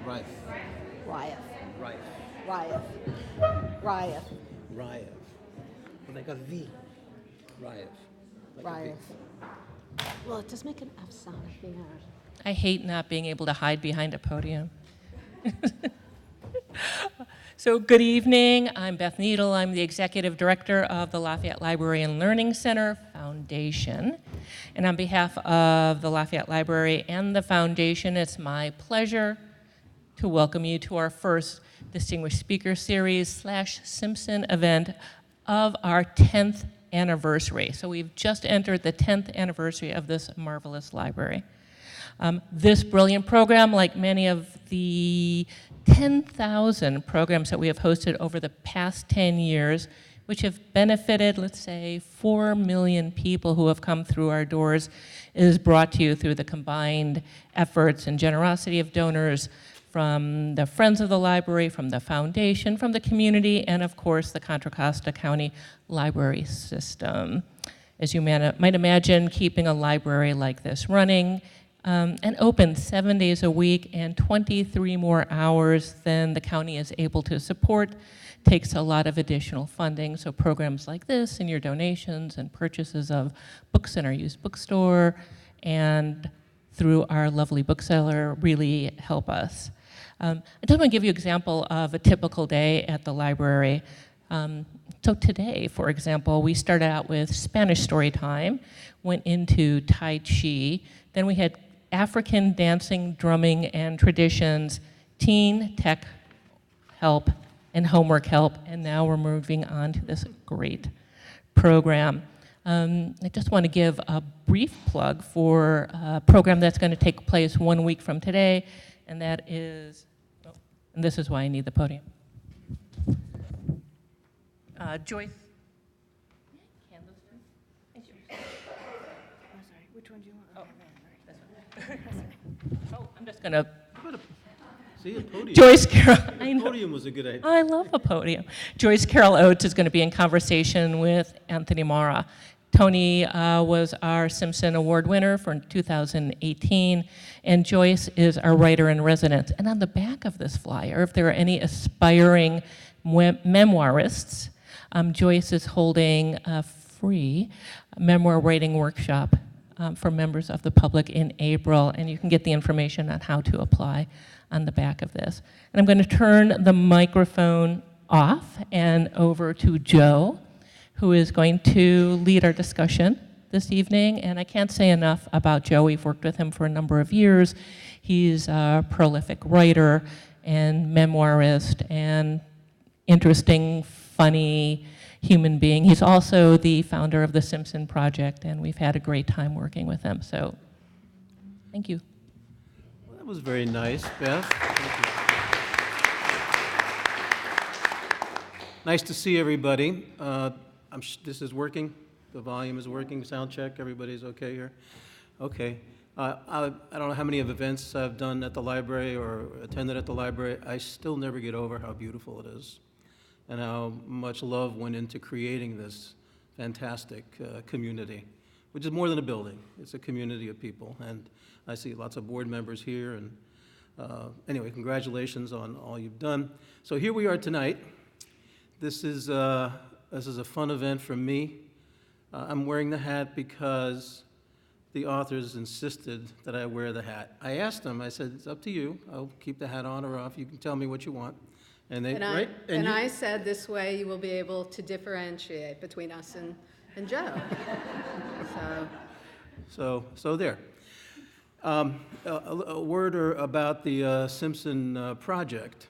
Raeff. Raeff. Raeff. Raeff. Raeff. Raeff. Like a V. Raeff. Like a V. Raeff. Well, it does make an F sound at the end. I hate not being able to hide behind a podium. So good evening. I'm Beth Needle. I'm the Executive Director of the Lafayette Library and Learning Center, founded Foundation. And on behalf of the Lafayette Library and the Foundation, it's my pleasure to welcome you to our first Distinguished Speaker Series / Simpson event of our 10th anniversary. So we've just entered the 10th anniversary of this marvelous library. This brilliant program, like many of the 10,000 programs that we have hosted over the past 10 years, which have benefited, let's say, 4 million people who have come through our doors, is brought to you through the combined efforts and generosity of donors from the Friends of the Library, from the Foundation, from the community, and of course, the Contra Costa County Library System. As you might imagine, keeping a library like this running and open 7 days a week and 23 more hours than the county is able to support takes a lot of additional funding. So programs like this and your donations and purchases of books in our used bookstore and through our lovely bookseller really help us. I just want to give you an example of a typical day at the library. So today, for example, we started out with Spanish story time, went into Tai Chi, then we had African dancing, drumming, and traditions, teen tech help, and homework help, and now we're moving on to this great program. I just want to give a brief plug for a program that's going to take place 1 week from today, and that is, and this is why I need the podium. Joyce. Which one do you want? Oh, I'm just going to. See, a podium. Joyce Carroll. I A know. podium was a good idea. I love a podium. Joyce Carroll Oates is going to be in conversation with Anthony Mara. Tony was our Simpson Award winner for 2018, and Joyce is our writer in residence. And on the back of this flyer, if there are any aspiring memoirists, Joyce is holding a free memoir writing workshop for members of the public in April, and you can get the information on how to apply on the back of this. And I'm going to turn the microphone off and over to Joe, who is going to lead our discussion this evening. And I can't say enough about Joe. We've worked with him for a number of years. He's a prolific writer and memoirist and interesting, funny human being. He's also the founder of the Simpson Project, and we've had a great time working with him. So, thank you. Well, that was very nice, Beth. Thank you. Nice to see everybody. This is working? The volume is working? Sound check? Everybody's okay here? Okay. I don't know how many of events I've done at the library or attended at the library. I still never get over how beautiful it is and how much love went into creating this fantastic community, which is more than a building. It's a community of people. And I see lots of board members here. And anyway, congratulations on all you've done. So here we are tonight. This is a fun event for me. I'm wearing the hat because the authors insisted that I wear the hat. I asked them, I said, it's up to you. I'll keep the hat on or off. You can tell me what you want. And they, right? And I said, this way you will be able to differentiate between us and Joe. So there. A word about the Simpson Project.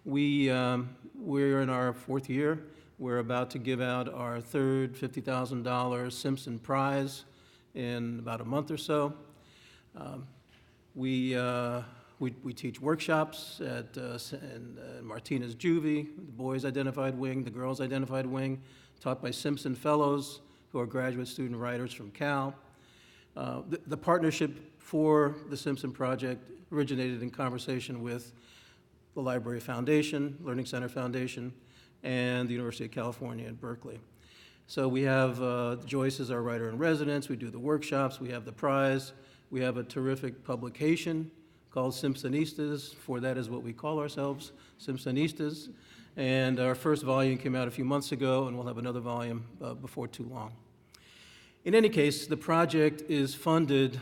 We're in our 4th year. We're about to give out our 3rd $50,000 Simpson Prize in about a month or so. We teach workshops at Martinez Juvie, the boys identified wing, the girls identified wing, taught by Simpson Fellows, who are graduate student writers from Cal. The partnership for the Simpson Project originated in conversation with the Library Foundation, Learning Center Foundation, and the University of California at Berkeley. So we have Joyce as our writer in residence, we do the workshops, we have the prize, we have a terrific publication called Simpsonistas, for that is what we call ourselves, Simpsonistas. And our first volume came out a few months ago, and we'll have another volume before too long. In any case, the project is funded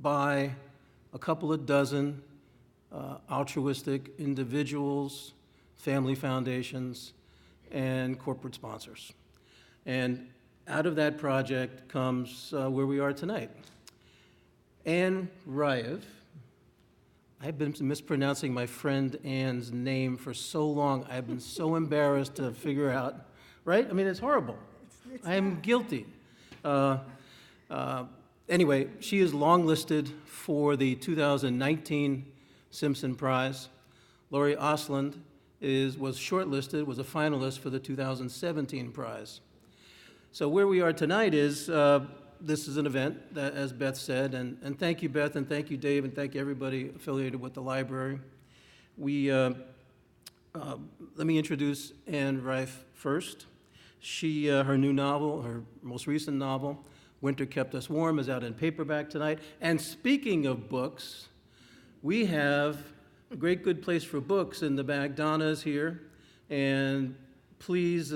by a couple of dozen altruistic individuals, family foundations, and corporate sponsors. And out of that project comes where we are tonight. Anne Raeff. I've been mispronouncing my friend Anne's name for so long, I've been so embarrassed to figure out, right? I mean, it's horrible. I am guilty. Anyway, she is longlisted for the 2019 Simpson Prize. Laurie Ostlund was shortlisted, was a finalist for the 2017 prize. So where we are tonight is, this is an event, that, as Beth said, and thank you, Beth, and thank you, Dave, and thank you, everybody affiliated with the library. Let me introduce Anne Raeff first. Her new novel, her most recent novel, Winter Kept Us Warm, is out in paperback tonight. And speaking of books, we have a great good place for books in the back. Donna is here, and please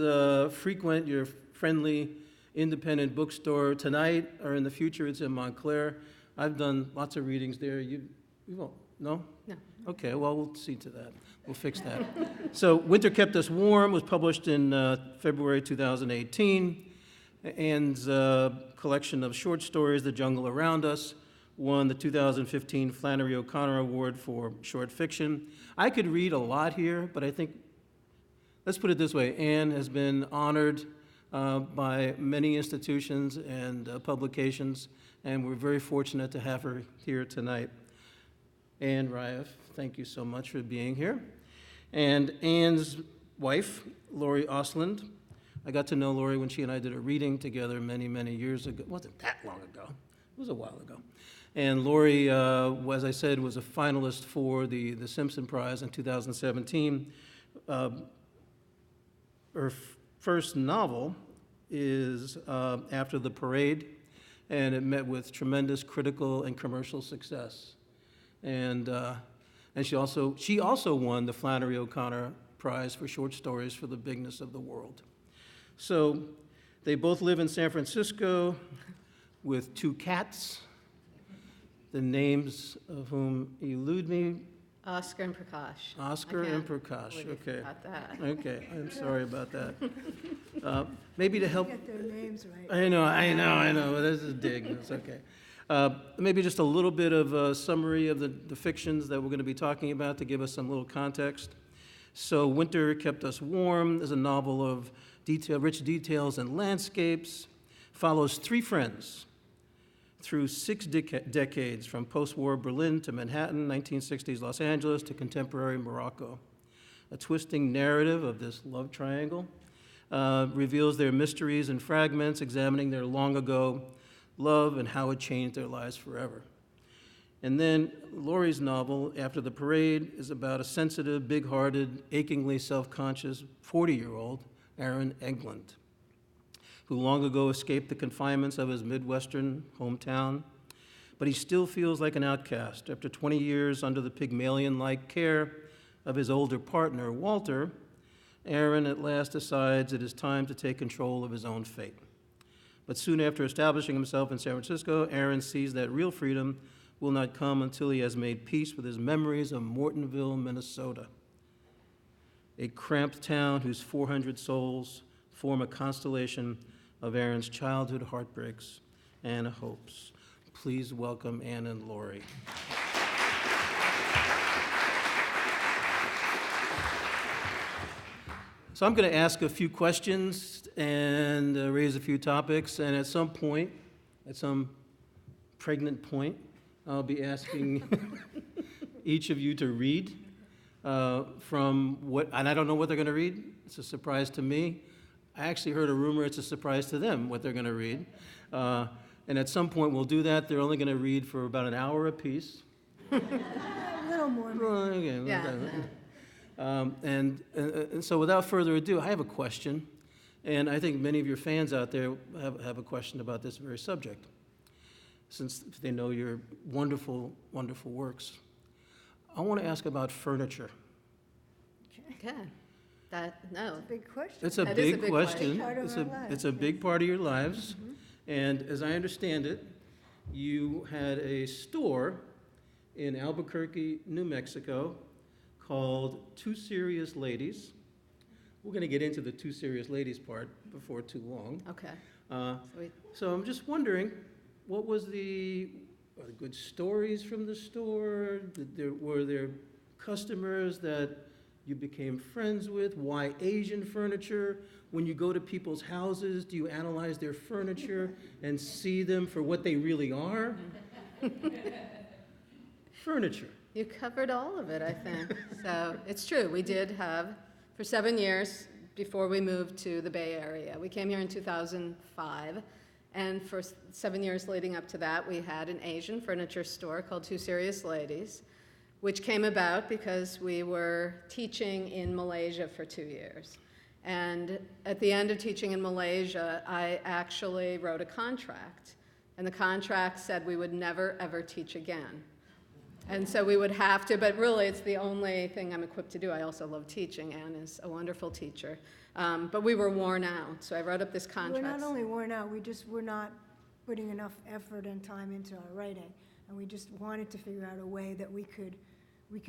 frequent your friendly independent bookstore tonight or in the future. It's in Montclair. I've done lots of readings there. You won't? No? No. Okay, well, we'll see to that. We'll fix that. So Winter Kept Us Warm was published in February 2018. Anne's collection of short stories, The Jungle Around Us, won the 2015 Flannery O'Connor Award for short fiction. I could read a lot here, but I think, let's put it this way, Anne has been honored by many institutions and publications, and we're very fortunate to have her here tonight. Anne Raeff, thank you so much for being here. And Anne's wife, Laurie Ostlund. I got to know Laurie when she and I did a reading together many, many years ago. It wasn't that long ago. It was a while ago. And Laurie, as I said, was a finalist for the Simpson Prize in 2017. Her first novel is After the Parade, and it met with tremendous critical and commercial success. And she also won the Flannery O'Connor Prize for short stories for The Bigness of the World. So they both live in San Francisco with 2 cats, the names of whom elude me. Oscar and Prakash. Oscar and Prakash, okay. About that. Okay, I'm sorry about that. Maybe to help. Get their names right. I know. This is a dig. It's okay. Maybe just a little bit of a summary of the fictions that we're going to be talking about to give us some little context. So Winter Kept Us Warm is a novel of rich details and landscapes, follows 3 friends through 6 decades, from post-war Berlin to Manhattan, 1960s Los Angeles to contemporary Morocco. A twisting narrative of this love triangle reveals their mysteries and fragments, examining their long-ago love and how it changed their lives forever. And then Laurie's novel, After the Parade, is about a sensitive, big-hearted, achingly self-conscious 40-year-old, Aaron Eglund, who long ago escaped the confinements of his Midwestern hometown, but he still feels like an outcast. After 20 years under the Pygmalion-like care of his older partner, Walter, Aaron at last decides it is time to take control of his own fate. But soon after establishing himself in San Francisco, Aaron sees that real freedom will not come until he has made peace with his memories of Mortonville, Minnesota, a cramped town whose 400 souls form a constellation of Aaron's childhood heartbreaks and hopes. Please welcome Anne and Laurie. So I'm going to ask a few questions and raise a few topics, and at some point, at some pregnant point, I'll be asking each of you to read from what, and I don't know what they're going to read. It's a surprise to me. I actually heard a rumor it's a surprise to them what they're going to read. And at some point we'll do that. They're only going to read for about an hour apiece. A little more. Okay, Yeah. And so without further ado, I have a question, and I think many of your fans out there have a question about this very subject, since they know your wonderful, wonderful works. I want to ask about furniture. Okay. Big question. It's a That is a big big question. question. Part of our lives, It's a big part of your lives. And as I understand it, you had a store in Albuquerque, New Mexico, called Two Serious Ladies. We're going to get into the Two Serious Ladies part before too long. Okay. So I'm just wondering, what was are there good stories from the store? Were there customers that you became friends with? Why Asian furniture? When you go to people's houses, do you analyze their furniture and see them for what they really are? Furniture. You covered all of it, I think. So it's true, we did have, for 7 years before we moved to the Bay Area. We came here in 2005, and for 7 years leading up to that, we had an Asian furniture store called Two Serious Ladies, which came about because we were teaching in Malaysia for 2 years. And at the end of teaching in Malaysia, I actually wrote a contract. And the contract said we would never, ever teach again. And so we would have to, but really it's the only thing I'm equipped to do. I also love teaching. Anne is a wonderful teacher. But we were worn out, so I wrote up this contract. We're not only worn out, we just were not putting enough effort and time into our writing. And we just wanted to figure out a way that we could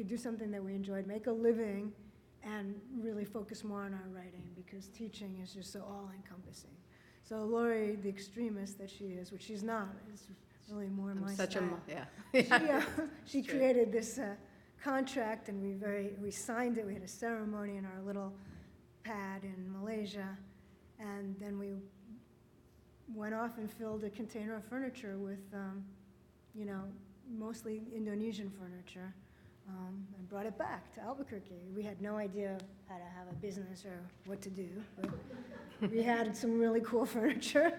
do something that we enjoyed, make a living, and really focus more on our writing, because teaching is just so all-encompassing. So Lori, the extremist that she is, which she's not, is really more I'm my such style. yeah. She created this contract, and we signed it. We had a ceremony in our little pad in Malaysia, and then we went off and filled a container of furniture with, mostly Indonesian furniture. And brought it back to Albuquerque. We had no idea how to have a business or what to do, but we had some really cool furniture.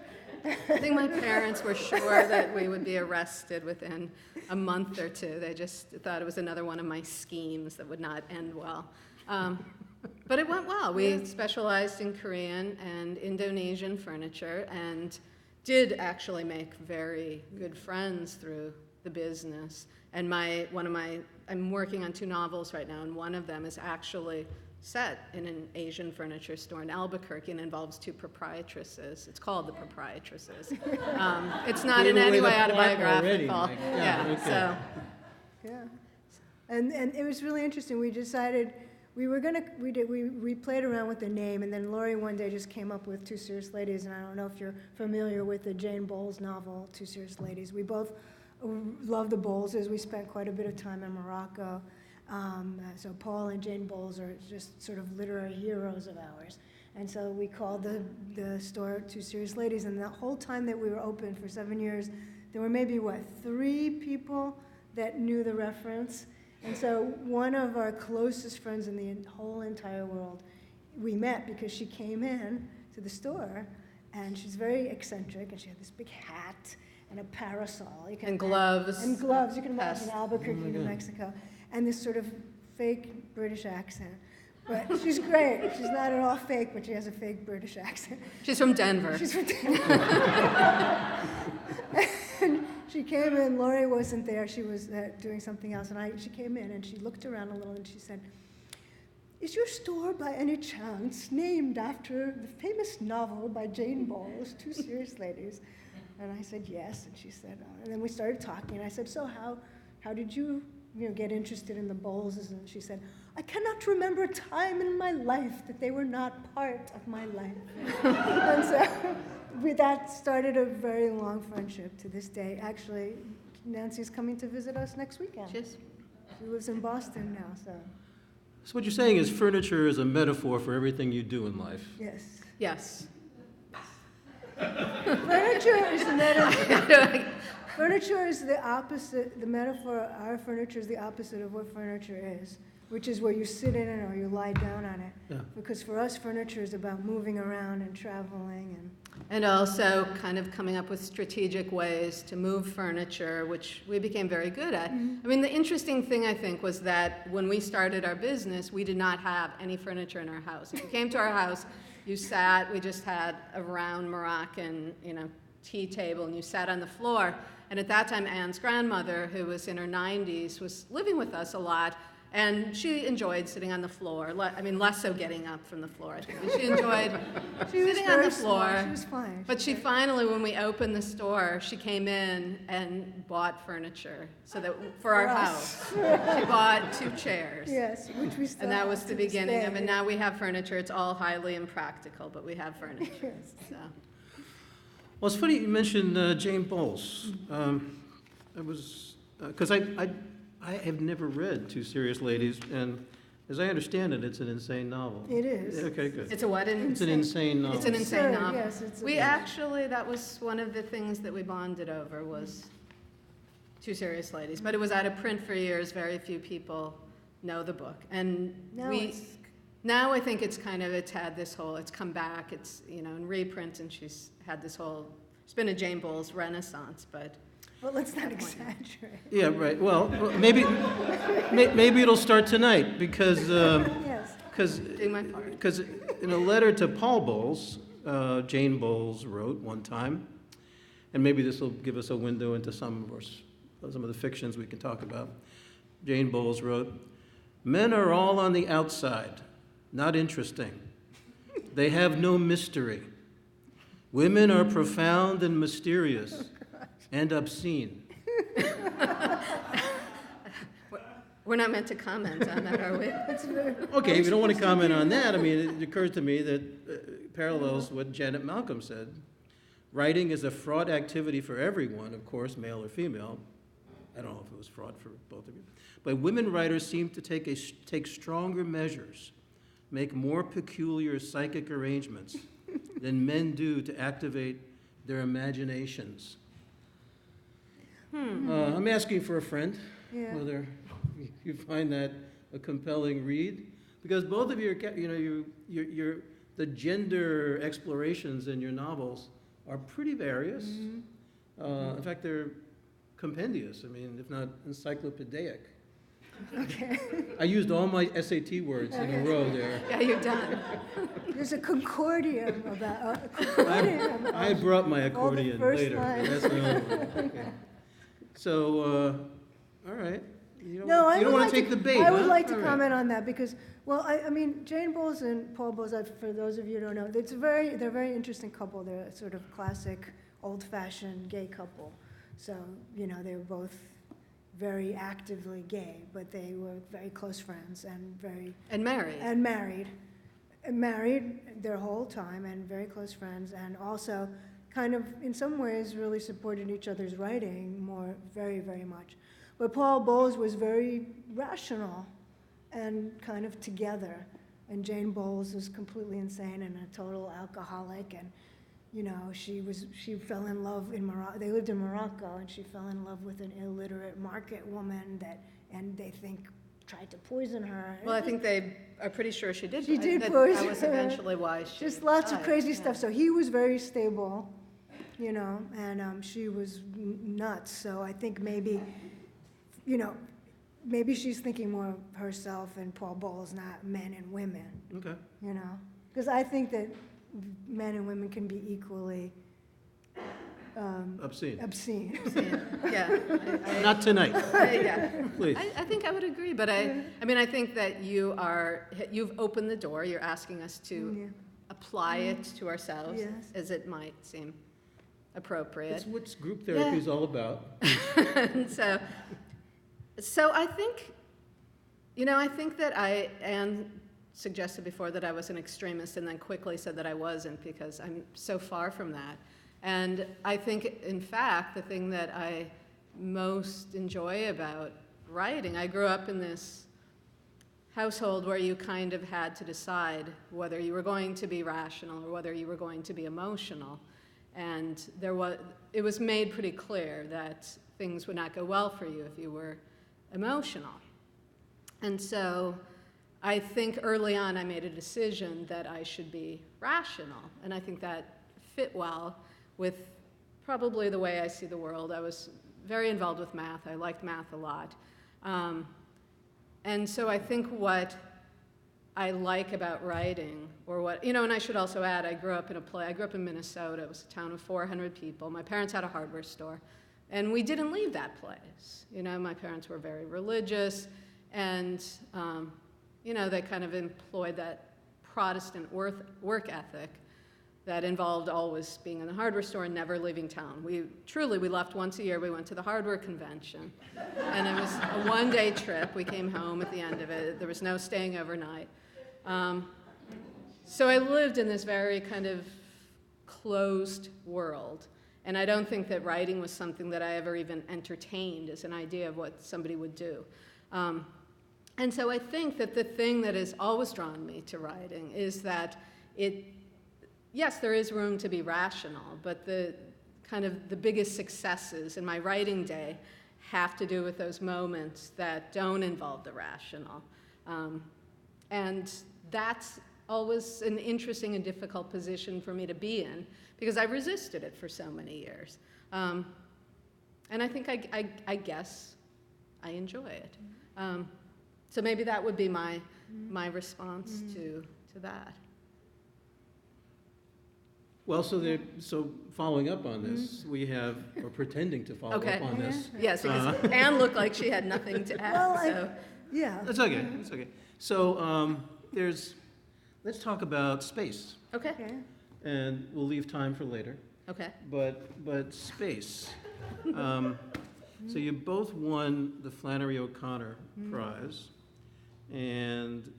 I think my parents were sure that we would be arrested within a month or two. They just thought it was another one of my schemes that would not end well. But it went well. We specialized in Korean and Indonesian furniture and did actually make very good friends through the business. And I'm working on 2 novels right now, and one of them is actually set in an Asian furniture store in Albuquerque and involves 2 proprietresses. It's called The Propriettresses. It's not in any way autobiographical. Okay. Yeah, and it was really interesting. We decided we played around with the name, and then Lori one day just came up with Two Serious Ladies, and I don't know if you're familiar with the Jane Bowles novel, Two Serious Ladies. We both love the Bowleses. We spent quite a bit of time in Morocco. So Paul and Jane Bowles are just sort of literary heroes of ours. And so we called the store Two Serious Ladies, and the whole time that we were open for 7 years, there were maybe, 3 people that knew the reference. And so one of our closest friends in the whole entire world, we met because she came in to the store, and she's very eccentric, and she had this big hat and a parasol. And gloves. And gloves. You can imagine Albuquerque, New Mexico. And this sort of fake British accent. But she's great. She's not at all fake, but she has a fake British accent. She's from Denver. She's from Denver. And she came in. Lori wasn't there. She was doing something else. And she came in, and she looked around a little, and she said, "Is your store by any chance named after the famous novel by Jane Bowles, Two Serious Ladies?" And I said, "Yes." And she said, and then we started talking. And I said, "So how did you get interested in the Bowleses?" And she said, "I cannot remember a time in my life that they were not part of my life." And so that started a very long friendship to this day. Actually, Nancy's coming to visit us next weekend. Just She lives in Boston now, so So what you're saying is furniture is a metaphor for everything you do in life. yes. yes. Furniture is the metaphor. Furniture is the opposite, the metaphor, our furniture is the opposite of what furniture is, which is where you sit in it or you lie down on it. Yeah. Because for us, furniture is about moving around and traveling And also kind of coming up with strategic ways to move furniture, which we became very good at. I mean, the interesting thing, I think, was that when we started our business, we did not have any furniture in our house. If you came to our house, we just had a round Moroccan, tea table, and you sat on the floor. And at that time, Anne's grandmother, who was in her 90s, was living with us a lot. And she enjoyed sitting on the floor. Less so getting up from the floor, I think. But she enjoyed sitting on the floor. She was fine. But she finally, when we opened the store, she came in and bought furniture for our house. She bought 2 chairs. Yes, which we still And that have was to the this beginning of day. it. Now we have furniture. It's all highly impractical, but we have furniture. Yes. So. Well, it's funny you mentioned Jane Bowles. I was, because I have never read Two Serious Ladies, and as I understand it, it's an insane novel. It is. Okay, good. It's a what? It's an insane novel. It's an insane Absurd, novel. yes, it's We absurd. actually, that was one of the things that we bonded over was Two Serious Ladies. But it was out of print for years. Very few people know the book. And now I think it's had this whole, it's come back, it's, in reprint, and she's had this whole, it's been a Jane Bowles renaissance, but. Well, let's not exaggerate. Yeah, right. Well, maybe it'll start tonight because Yes. Doing my part. because in a letter to Paul Bowles, Jane Bowles wrote one time, and maybe this will give us a window into some of the fictions we can talk about. Jane Bowles wrote, "Men are all on the outside, not interesting. They have no mystery. Women are profound and mysterious and obscene." We're not meant to comment on that, are we? Okay, if you don't want to comment on that, I mean, it occurs to me that parallels what Janet Malcolm said. Writing is a fraught activity for everyone, of course, male or female. I don't know if it was fraught for both of you. But women writers seem to take stronger measures, make more peculiar psychic arrangements than men do to activate their imaginations. I'm asking for a friend, Yeah. whether you find that a compelling read, because both of you are, the gender explorations in your novels are pretty various. In fact, they're compendious. I mean, if not encyclopedic. Okay. I used all my SAT words in a row there. Yeah, you're done. There's a concordium about, I brought my all the accordion first later. lines. That's another one. Okay. So, all right. You don't, No, I you don't would want like to take the bait, I would huh? like to All right. comment on that because, well, I mean, Jane Bowles and Paul Bowles, for those of you who don't know, they're a very interesting couple. They're a sort of classic, old-fashioned gay couple. So, they were both very actively gay, but they were very close friends and married their whole time and very close friends, and also kind of, in some ways, really supported each other's writing very, very much. But Paul Bowles was very rational and kind of together, and Jane Bowles was completely insane and a total alcoholic, and she fell in love in Morocco. They lived in Morocco, and she fell in love with an illiterate market woman and they think tried to poison her. Well, I think they are pretty sure she did. She did that poison was her. eventually why she Just lots of died, crazy yeah. stuff. So he was very stable, and she was nuts. So I think maybe she's thinking more of herself and Paul Bowles, not men and women, Okay. Because I think that men and women can be equally Obscene. obscene. Yeah. Not tonight, Yeah. please. I think I would agree, but I think that you've opened the door. You're asking us to Yeah. apply it to ourselves, Yes. as it might seem appropriate. That's what group therapy is all about. And so I think, I think that Anne suggested before that I was an extremist and then quickly said that I wasn't because I'm so far from that. And I think, in fact, the thing that I most enjoy about writing, I grew up in this household where you kind of had to decide whether you were going to be rational or whether you were going to be emotional. And it was made pretty clear that things would not go well for you if you were emotional. And so I think early on I made a decision that I should be rational. And I think that fit well with probably the way I see the world. I was very involved with math. I liked math a lot. And so I think what I like about writing, or what, and I should also add, I grew up in Minnesota. It was a town of 400 people. My parents had a hardware store. And we didn't leave that place. My parents were very religious, and, they kind of employed that Protestant work ethic that involved always being in the hardware store and never leaving town. We left once a year. We went to the hardware convention, and it was a one-day trip. We came home at the end of it. There was no staying overnight. So I lived in this very kind of closed world. And I don't think that writing was something that I ever even entertained as an idea of what somebody would do. And so I think that the thing that has always drawn me to writing is that yes, there is room to be rational, but the biggest successes in my writing day have to do with those moments that don't involve the rational. And that's always an interesting and difficult position for me to be in, because I resisted it for so many years. And I think I guess I enjoy it. So maybe that would be my response to that. Well, so following up on this, or pretending to follow Okay. up on this. Yes, because Anne looked like she had nothing to add. Well, So Yeah. That's okay, that's okay. So let's talk about space, okay, Okay. and we'll leave time for later. okay. But space. So you both won the Flannery O'Connor Prize, and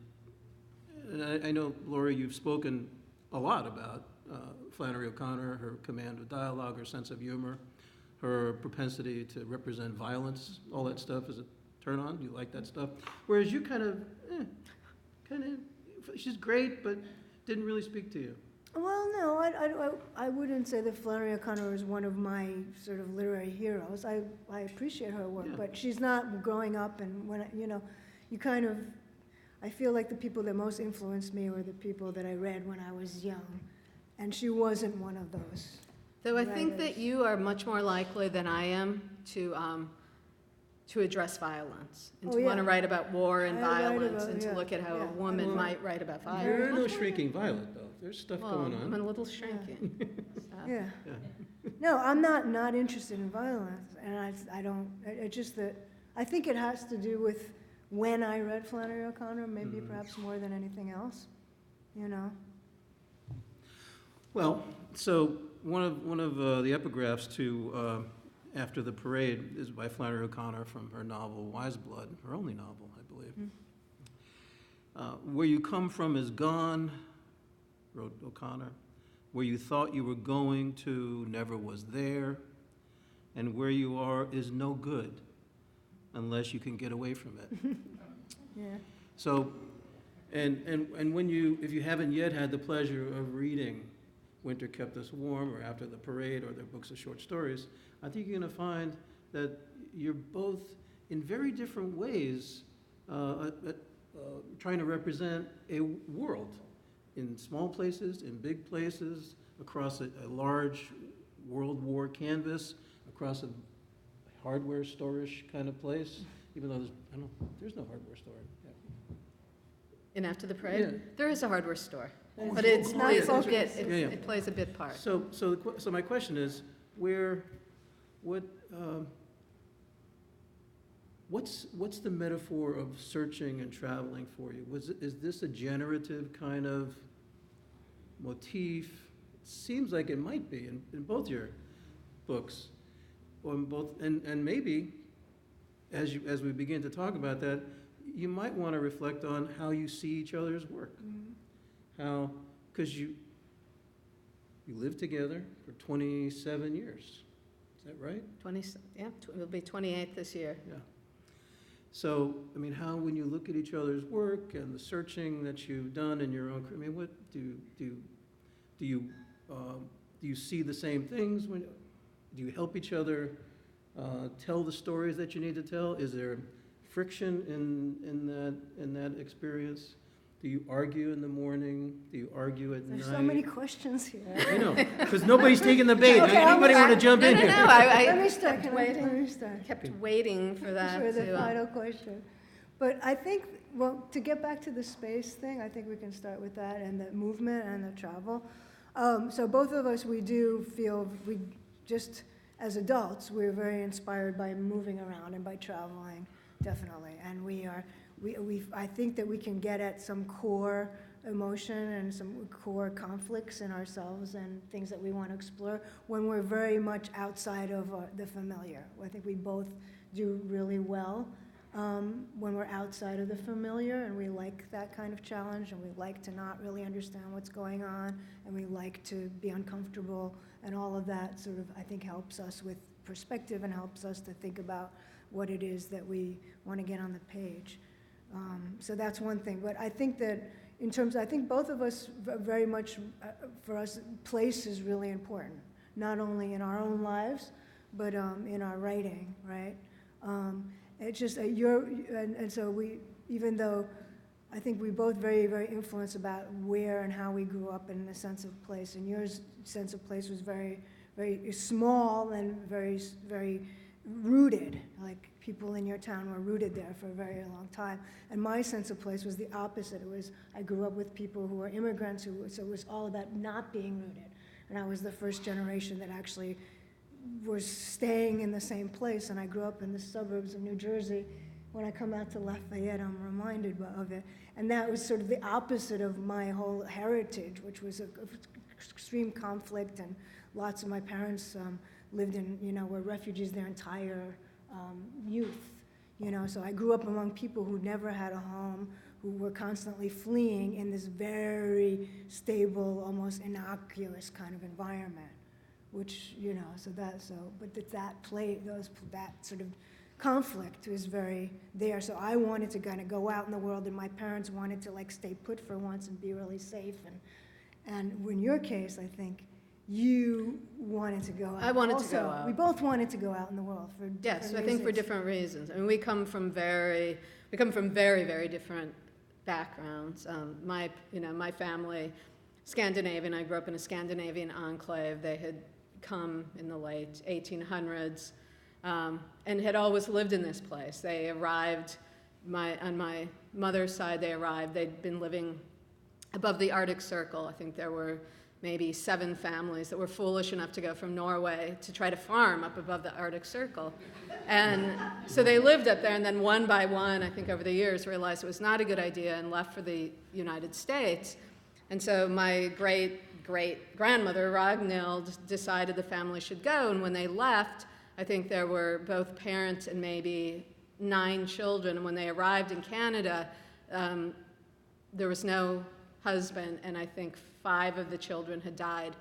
I know, Lori, you've spoken a lot about Flannery O'Connor, her command of dialogue, her sense of humor, her propensity to represent violence, all that stuff. Is a turn on? Do you like that stuff? Whereas you she's great, but didn't really speak to you. Well, no, I wouldn't say that Flannery O'Connor is one of my sort of literary heroes. I appreciate her work, Yeah. but she's not growing up, and when, I feel like the people that most influenced me were the people that I read when I was young, and she wasn't one of those. So I think writers. that you are much more likely than I am to address violence and to Oh, want to yeah. write about war and I write violence about- and to yeah, look at how yeah. a woman Well, might write about You're violence. no shrinking violet, though. There's stuff Well, going I'm on. a little shrinking. So. Yeah. Yeah. No, I'm not interested in violence, and I don't, it's just that, I think it has to do with when I read Flannery O'Connor, maybe perhaps more than anything else, Well, so one of the epigraphs to After the Parade is by Flannery O'Connor from her novel Wise Blood, her only novel, I believe. Where you come from is gone, wrote O'Connor. Where you thought you were going to never was there, and where you are is no good unless you can get away from it. Yeah. So, and if you haven't yet had the pleasure of reading Winter Kept Us Warm or After the Parade or their books of short stories, I think you're going to find that you're both in very different ways trying to represent a world in small places, in big places, across a large World War canvas, across a hardware store-ish kind of place, even though there's no hardware store. Yeah. And After the Parade, Yeah. there is a hardware store, It's but it not plays a focused. bit. Yeah, yeah. It plays a bit part. So my question is, what's the metaphor of searching and traveling for you? Is this a generative kind of motif? It seems like it might be in both your books, or in both, and maybe as we begin to talk about that, you might want to reflect on how you see each other's work. Because you lived together for 27 years. Is that right? It'll be 28 this year. Yeah. So, how, when you look at each other's work and the searching that you've done in your own, what do you see the same things? Do you help each other tell the stories that you need to tell? Is there friction in that experience? Do you argue in the morning? Do you argue at night? There's so many questions here. I know, because nobody's taking the bait. Okay, Anybody want to jump in here? Let me start, let me start. Kept waiting for that For the to. final question. But I think, to get back to the space thing, I think we can start with that and the movement and the travel. So both of us, we do feel, just as adults, we're very inspired by moving around and by traveling, definitely. And I think that we can get at some core emotion and some core conflicts in ourselves and things that we want to explore when we're very much outside of the familiar. I think we both do really well when we're outside of the familiar, and we like that kind of challenge, and we like to not really understand what's going on, and we like to be uncomfortable, and all of that sort of, I think, helps us with perspective and helps us to think about what it is that we want to get on the page. So that's one thing. But I think that in terms, I think both of us very much, for us, place is really important, not only in our own lives, but in our writing, right? It's just, and so we, even though I think we both very, very influenced about where and how we grew up in the sense of place, and your sense of place was very, very small and very, very rooted, like people in your town were rooted there for a very long time. And my sense of place was the opposite. It was, I grew up with people who were immigrants, so it was all about not being rooted. And I was the first generation that actually was staying in the same place, and I grew up in the suburbs of New Jersey. When I come out to Lafayette, I'm reminded of it. And that was sort of the opposite of my whole heritage, which was of extreme conflict, and lots of my parents lived in, were refugees their entire youth, So I grew up among people who never had a home, who were constantly fleeing in this very stable, almost innocuous kind of environment, which, that sort of conflict was very there. So I wanted to kind of go out in the world, and my parents wanted to stay put for once and be really safe. And in your case, I think you wanted to go out. I wanted also, to go out. We both wanted to go out in the world for different Yes, I think reasons. for different reasons. I mean, we come from very, very different backgrounds. My family, Scandinavian. I grew up in a Scandinavian enclave. They had come in the late 1800s and had always lived in this place. They arrived, on my mother's side, they'd been living above the Arctic Circle. I think there were maybe 7 families that were foolish enough to go from Norway to try to farm up above the Arctic Circle. And so they lived up there, and then one by one, I think over the years, realized it was not a good idea and left for the United States. And so my great-great-grandmother, Ragnhild, decided the family should go, and when they left, I think there were both parents and maybe 9 children, and when they arrived in Canada, there was no husband, and I think 5 of the children had died.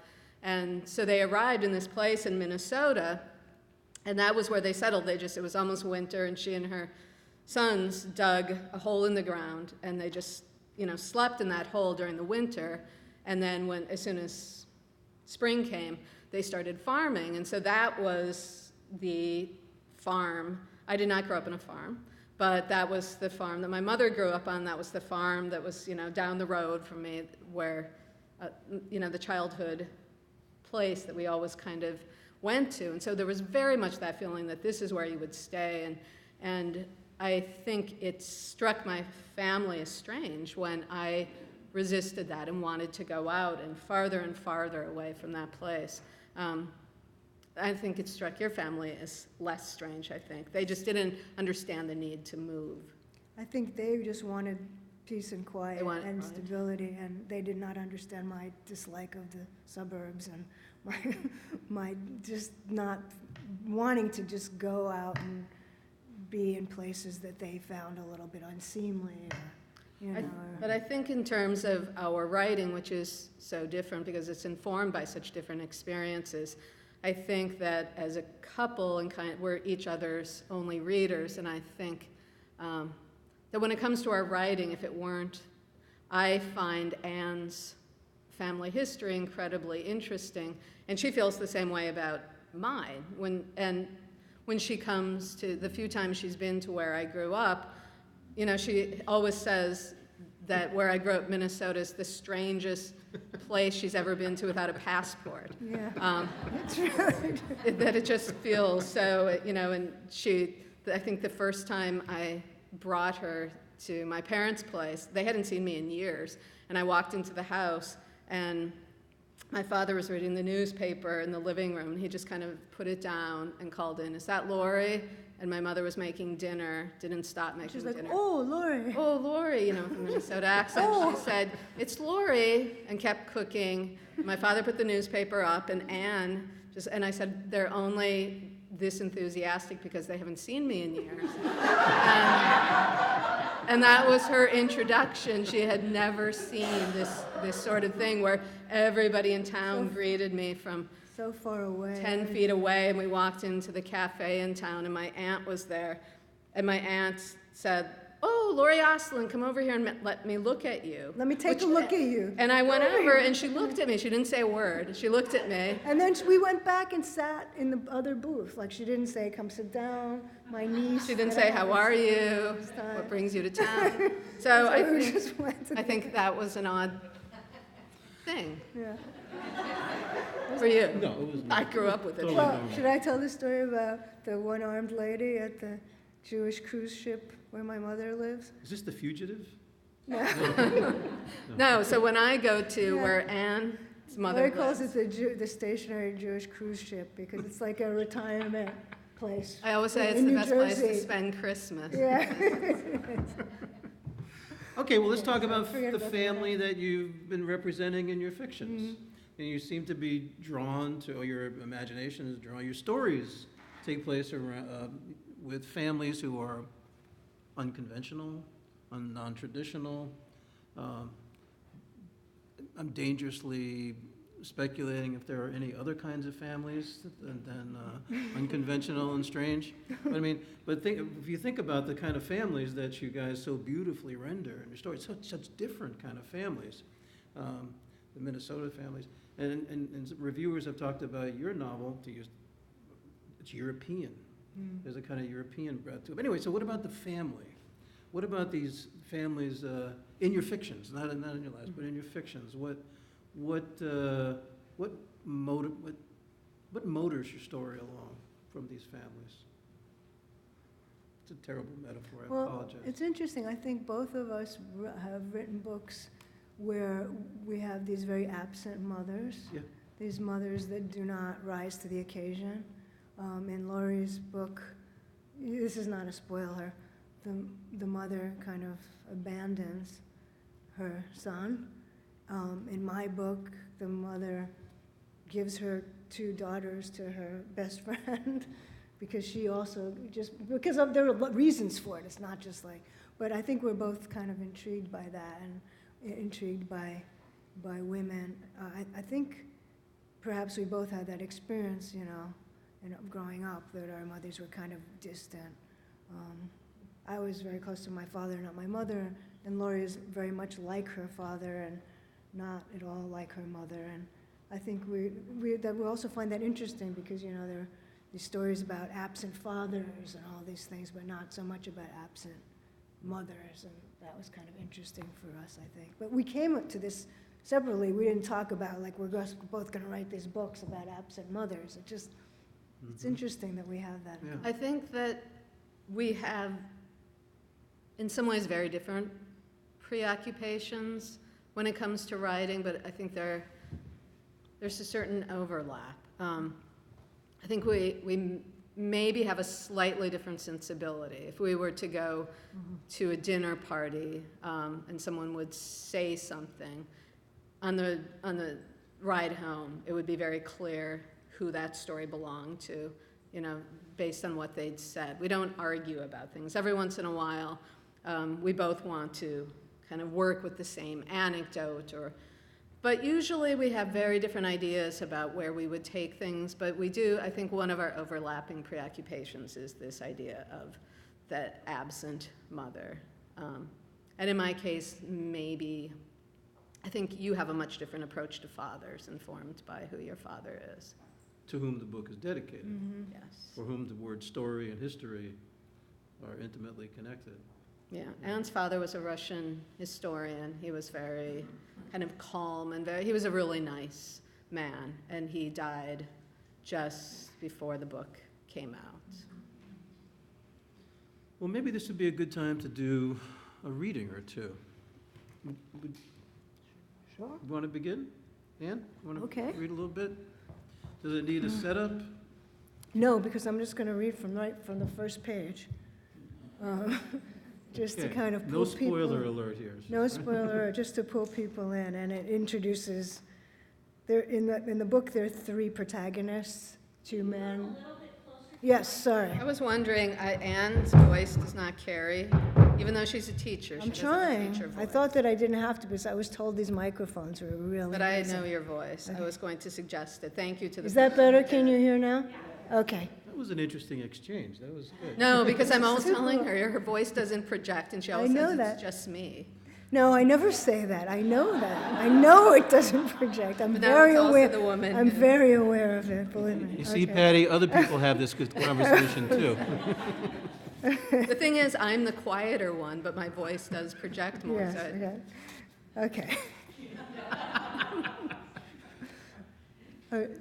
And so they arrived in this place in Minnesota, and that was where they settled. It was almost winter, and she and her sons dug a hole in the ground, and they just, slept in that hole during the winter. And then as soon as spring came, they started farming. And so that was the farm. I did not grow up on a farm, but that was the farm that my mother grew up on. That was the farm that was, down the road from me, where, the childhood place that we always kind of went to. And so there was very much that feeling that this is where you would stay. And I think it struck my family as strange when I resisted that and wanted to go out and farther away from that place. I think it struck your family as less strange, I think. They just didn't understand the need to move. I think they just wanted peace and quiet and quiet. stability, and they did not understand my dislike of the suburbs and my just not wanting to just go out and be in places that they found a little bit unseemly. But I think in terms of our writing, which is so different because it's informed by such different experiences, I think that as a couple we're each other's only readers, and I think that when it comes to our writing, if it weren't, I find Anne's family history incredibly interesting, and she feels the same way about mine. When she comes to the few times she's been to where I grew up, she always says that where I grew up, Minnesota, is the strangest place she's ever been to without a passport. Yeah, that's right. That it just feels so, and I think the first time I brought her to my parents' place, they hadn't seen me in years, and I walked into the house, and my father was reading the newspaper in the living room, and he just kind of put it down and called in, "Is that Lori?" And my mother was making dinner, didn't stop making She's like, dinner. "Oh, Lori." "Oh, Lori," with a Minnesota accent. She said, "It's Lori," and kept cooking. My father put the newspaper up, and Anne and I said, they're only this enthusiastic because they haven't seen me in years. And that was her introduction. She had never seen this sort of thing where everybody in town greeted me from So far away. 10 feet away, and we walked into the cafe in town, and my aunt was there. And my aunt said, "Oh, Lori Ostlund, come over here and let me look at you." Let me take a look at you. And I went over, and she looked at me. She didn't say a word. She looked at me. And then we went back and sat in the other booth. Like, she didn't say, come sit down, my niece. She didn't that say, I "How haven't are seen you? this time." What brings you to town?" So we just went to I think that was an odd thing Yeah. for you. No, it was I not. grew up with it. Totally. Well, should I tell the story about the one-armed lady at the Jewish cruise ship where my mother lives? Is this The Fugitive? No, so when I go to Yeah. where Anne's mother Larry calls lives, it the stationary Jewish cruise ship because it's like a retirement place. I always say it's in the New best place to Jersey. spend Christmas. Yeah. Okay, well, let's talk about forget the about family that you've been representing in your fictions. And you seem to be drawn to, or your imagination is drawn, your stories take place around, with families who are unconventional, non-traditional. I'm dangerously speculating if there are any other kinds of families than unconventional and strange. But I mean, if you think about the kind of families that you guys so beautifully render in your story, such different kind of families, the Minnesota families, and reviewers have talked about your novel. It's European. There's a kind of European breadth to it. But anyway, so what about the family? What about these families in your fictions, not in your lives, but in your fictions? What motors your story along from these families? It's a terrible metaphor. I Well, apologize. it's interesting. I think both of us have written books where we have these very absent mothers. Yeah. These mothers that do not rise to the occasion. In Laurie's book, this is not a spoiler, the mother kind of abandons her son. In my book, the mother gives her 2 daughters to her best friend because she also there are reasons for it. It's not just like, but I think we're both kind of intrigued by that and intrigued by women. I think perhaps we both had that experience, growing up, that our mothers were kind of distant. I was very close to my father, not my mother, and Laurie is very much like her father and not at all like her mother. And I think we also find that interesting because, there are these stories about absent fathers and all these things, but not so much about absent mothers, and that was kind of interesting for us, I think. But we came to this separately. We didn't talk about, like, we're both going to write these books about absent mothers. It's interesting that we have that. Yeah. I think that we have, in some ways, very different preoccupations when it comes to writing, but I think there's a certain overlap. I think we maybe have a slightly different sensibility. If we were to go to a dinner party and someone would say something, on the ride home, it would be very clear who that story belonged to, based on what they'd said. We don't argue about things. Every once in a while, we both want to kind of work with the same anecdote, but usually we have very different ideas about where we would take things, but we do, I think one of our overlapping preoccupations is this idea of that absent mother. And in my case, maybe, I think you have a much different approach to fathers, informed by who your father is. To whom the book is dedicated, Yes. for whom the word story and history are intimately connected. Yeah, Anne's father was a Russian historian. He was very kind of calm and he was a really nice man, and he died just before the book came out. Well, maybe this would be a good time to do a reading or two. Sure. You want to begin? Ann, you want to Okay. read a little bit? Does it need a setup? No, because I'm just going to read from the first page. Just to Okay. kind of No pull people. spoiler alert here. No spoiler, just to pull people in, and it introduces, in the book, there are 3 protagonists, 2 men. Yes, sorry. I was wondering, Anne's voice does not carry, even though she's a teacher. I'm she doesn't have a trying. teacher I voice. thought that I didn't have to, because I was told these microphones were really But I busy. know your voice. I was going to suggest it. Thank you to the. Is that better? Can you hear now? Okay. That was an interesting exchange. That was good. No, because I'm always telling her voice doesn't project, and she always know says that. it's just me. No, I never say that. I know that. I know it doesn't project. I'm But now very it's also aware. the woman I'm who- very aware of it, believe me. You see, Okay. Patty, other people have this good conversation too. The thing is, I'm the quieter one, but my voice does project more. Yes, So okay.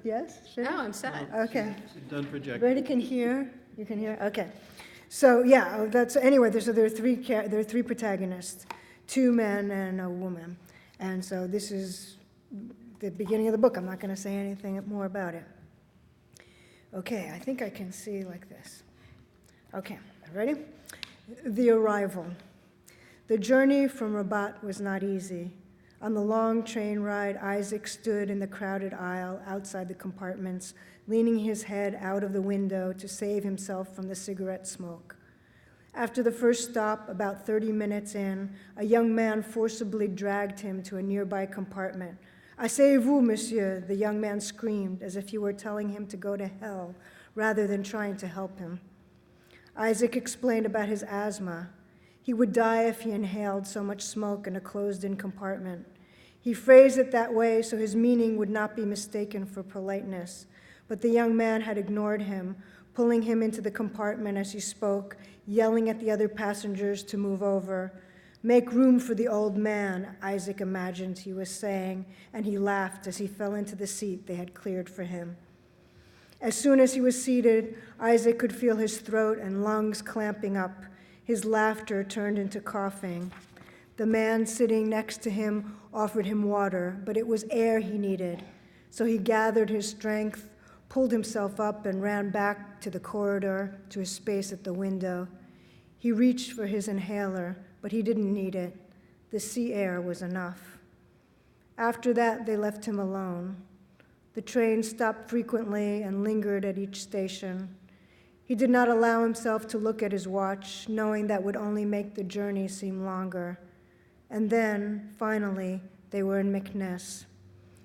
Yes? Sure? no, I'm set. Okay. Done projecting. Everybody can hear? You can hear? Okay. So, yeah, anyway, so there are three protagonists, 2 men and a woman. And so this is the beginning of the book. I'm not going to say anything more about it. Okay, I think I can see like this. Okay, ready? The arrival. The journey from Rabat was not easy. On the long train ride, Isaac stood in the crowded aisle outside the compartments, leaning his head out of the window to save himself from the cigarette smoke. After the first stop, about 30 minutes in, a young man forcibly dragged him to a nearby compartment. Asseyez-vous, monsieur, the young man screamed, as if he were telling him to go to hell, rather than trying to help him. Isaac explained about his asthma. He would die if he inhaled so much smoke in a closed-in compartment. He phrased it that way so his meaning would not be mistaken for politeness. But the young man had ignored him, pulling him into the compartment as he spoke, yelling at the other passengers to move over. "Make room for the old man," Isaac imagined he was saying, and he laughed as he fell into the seat they had cleared for him. As soon as he was seated, Isaac could feel his throat and lungs clamping up. His laughter turned into coughing. The man sitting next to him offered him water, but it was air he needed. So he gathered his strength, pulled himself up, and ran back to the corridor, to his space at the window. He reached for his inhaler, but he didn't need it. The sea air was enough. After that, they left him alone. The train stopped frequently and lingered at each station. He did not allow himself to look at his watch, knowing that would only make the journey seem longer. And then, finally, they were in Meknes.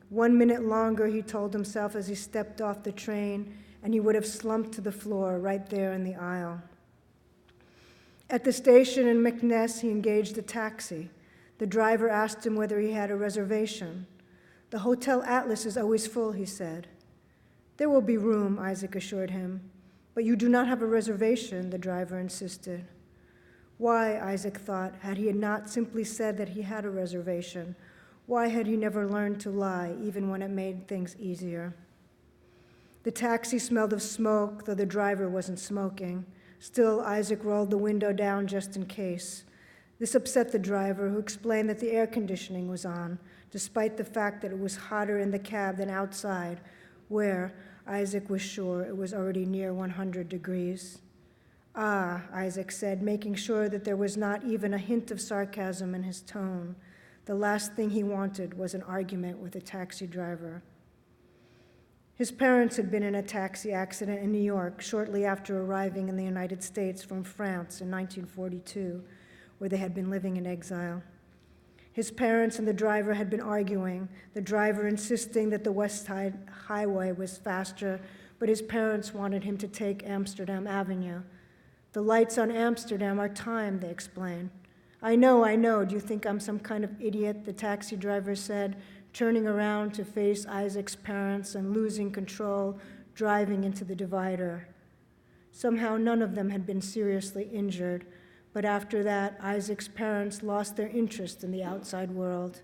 1 minute longer, he told himself as he stepped off the train, and he would have slumped to the floor right there in the aisle. At the station in Meknes, he engaged a taxi. The driver asked him whether he had a reservation. "The Hotel Atlas is always full," he said. "There will be room," Isaac assured him. "But you do not have a reservation," the driver insisted. Why, Isaac thought, had he not simply said that he had a reservation? Why had he never learned to lie, even when it made things easier? The taxi smelled of smoke, though the driver wasn't smoking. Still, Isaac rolled the window down just in case. This upset the driver, who explained that the air conditioning was on, despite the fact that it was hotter in the cab than outside, where, Isaac was sure, it was already near 100 degrees. "Ah," Isaac said, making sure that there was not even a hint of sarcasm in his tone. The last thing he wanted was an argument with a taxi driver. His parents had been in a taxi accident in New York shortly after arriving in the United States from France in 1942, where they had been living in exile. His parents and the driver had been arguing, the driver insisting that the West Side Highway was faster, but his parents wanted him to take Amsterdam Avenue. "The lights on Amsterdam are timed," they explained. I know. Do you think I'm some kind of idiot?" the taxi driver said, turning around to face Isaac's parents and losing control, driving into the divider. Somehow none of them had been seriously injured, but after that, Isaac's parents lost their interest in the outside world.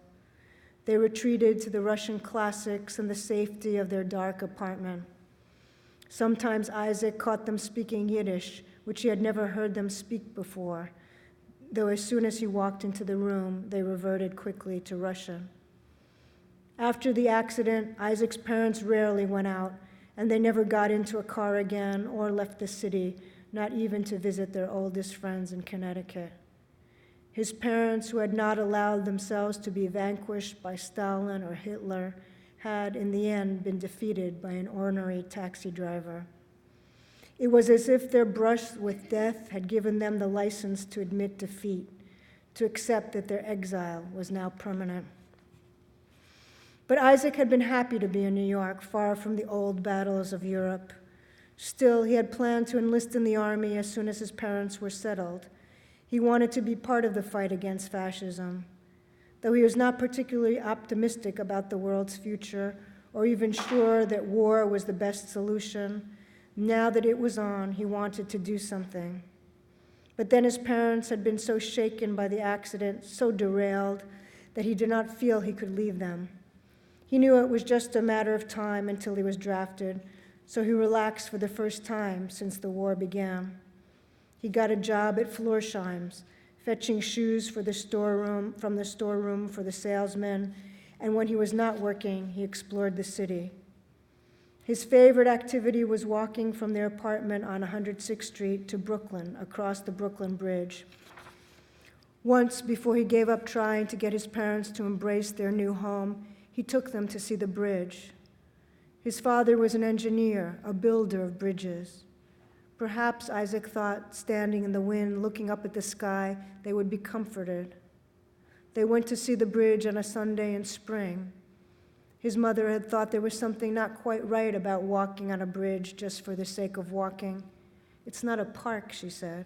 They retreated to the Russian classics and the safety of their dark apartment. Sometimes Isaac caught them speaking Yiddish, which he had never heard them speak before, though as soon as he walked into the room, they reverted quickly to Russian. After the accident, Isaac's parents rarely went out, and they never got into a car again or left the city, not even to visit their oldest friends in Connecticut. His parents, who had not allowed themselves to be vanquished by Stalin or Hitler, had, in the end, been defeated by an ornery taxi driver. It was as if their brush with death had given them the license to admit defeat, to accept that their exile was now permanent. But Isaac had been happy to be in New York, far from the old battles of Europe. Still, he had planned to enlist in the army as soon as his parents were settled. He wanted to be part of the fight against fascism. Though he was not particularly optimistic about the world's future, or even sure that war was the best solution, now that it was on, he wanted to do something. But then his parents had been so shaken by the accident, so derailed, that he did not feel he could leave them. He knew it was just a matter of time until he was drafted, so he relaxed for the first time since the war began. He got a job at Florsheim's, fetching shoes from the storeroom for the salesmen, and when he was not working, he explored the city. His favorite activity was walking from their apartment on 106th Street to Brooklyn, across the Brooklyn Bridge. Once, before he gave up trying to get his parents to embrace their new home, he took them to see the bridge. His father was an engineer, a builder of bridges. Perhaps, Isaac thought, standing in the wind, looking up at the sky, they would be comforted. They went to see the bridge on a Sunday in spring. His mother had thought there was something not quite right about walking on a bridge just for the sake of walking. It's not a park, she said.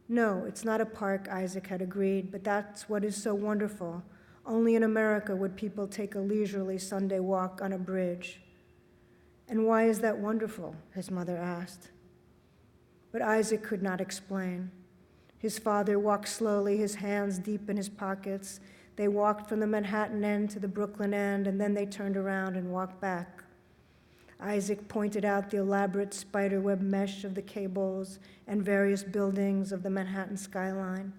No, it's not a park, Isaac had agreed, but that's what is so wonderful. Only in America would people take a leisurely Sunday walk on a bridge. And why is that wonderful? His mother asked. But Isaac could not explain. His father walked slowly, his hands deep in his pockets. They walked from the Manhattan end to the Brooklyn end, and then they turned around and walked back. Isaac pointed out the elaborate spiderweb mesh of the cables and various buildings of the Manhattan skyline.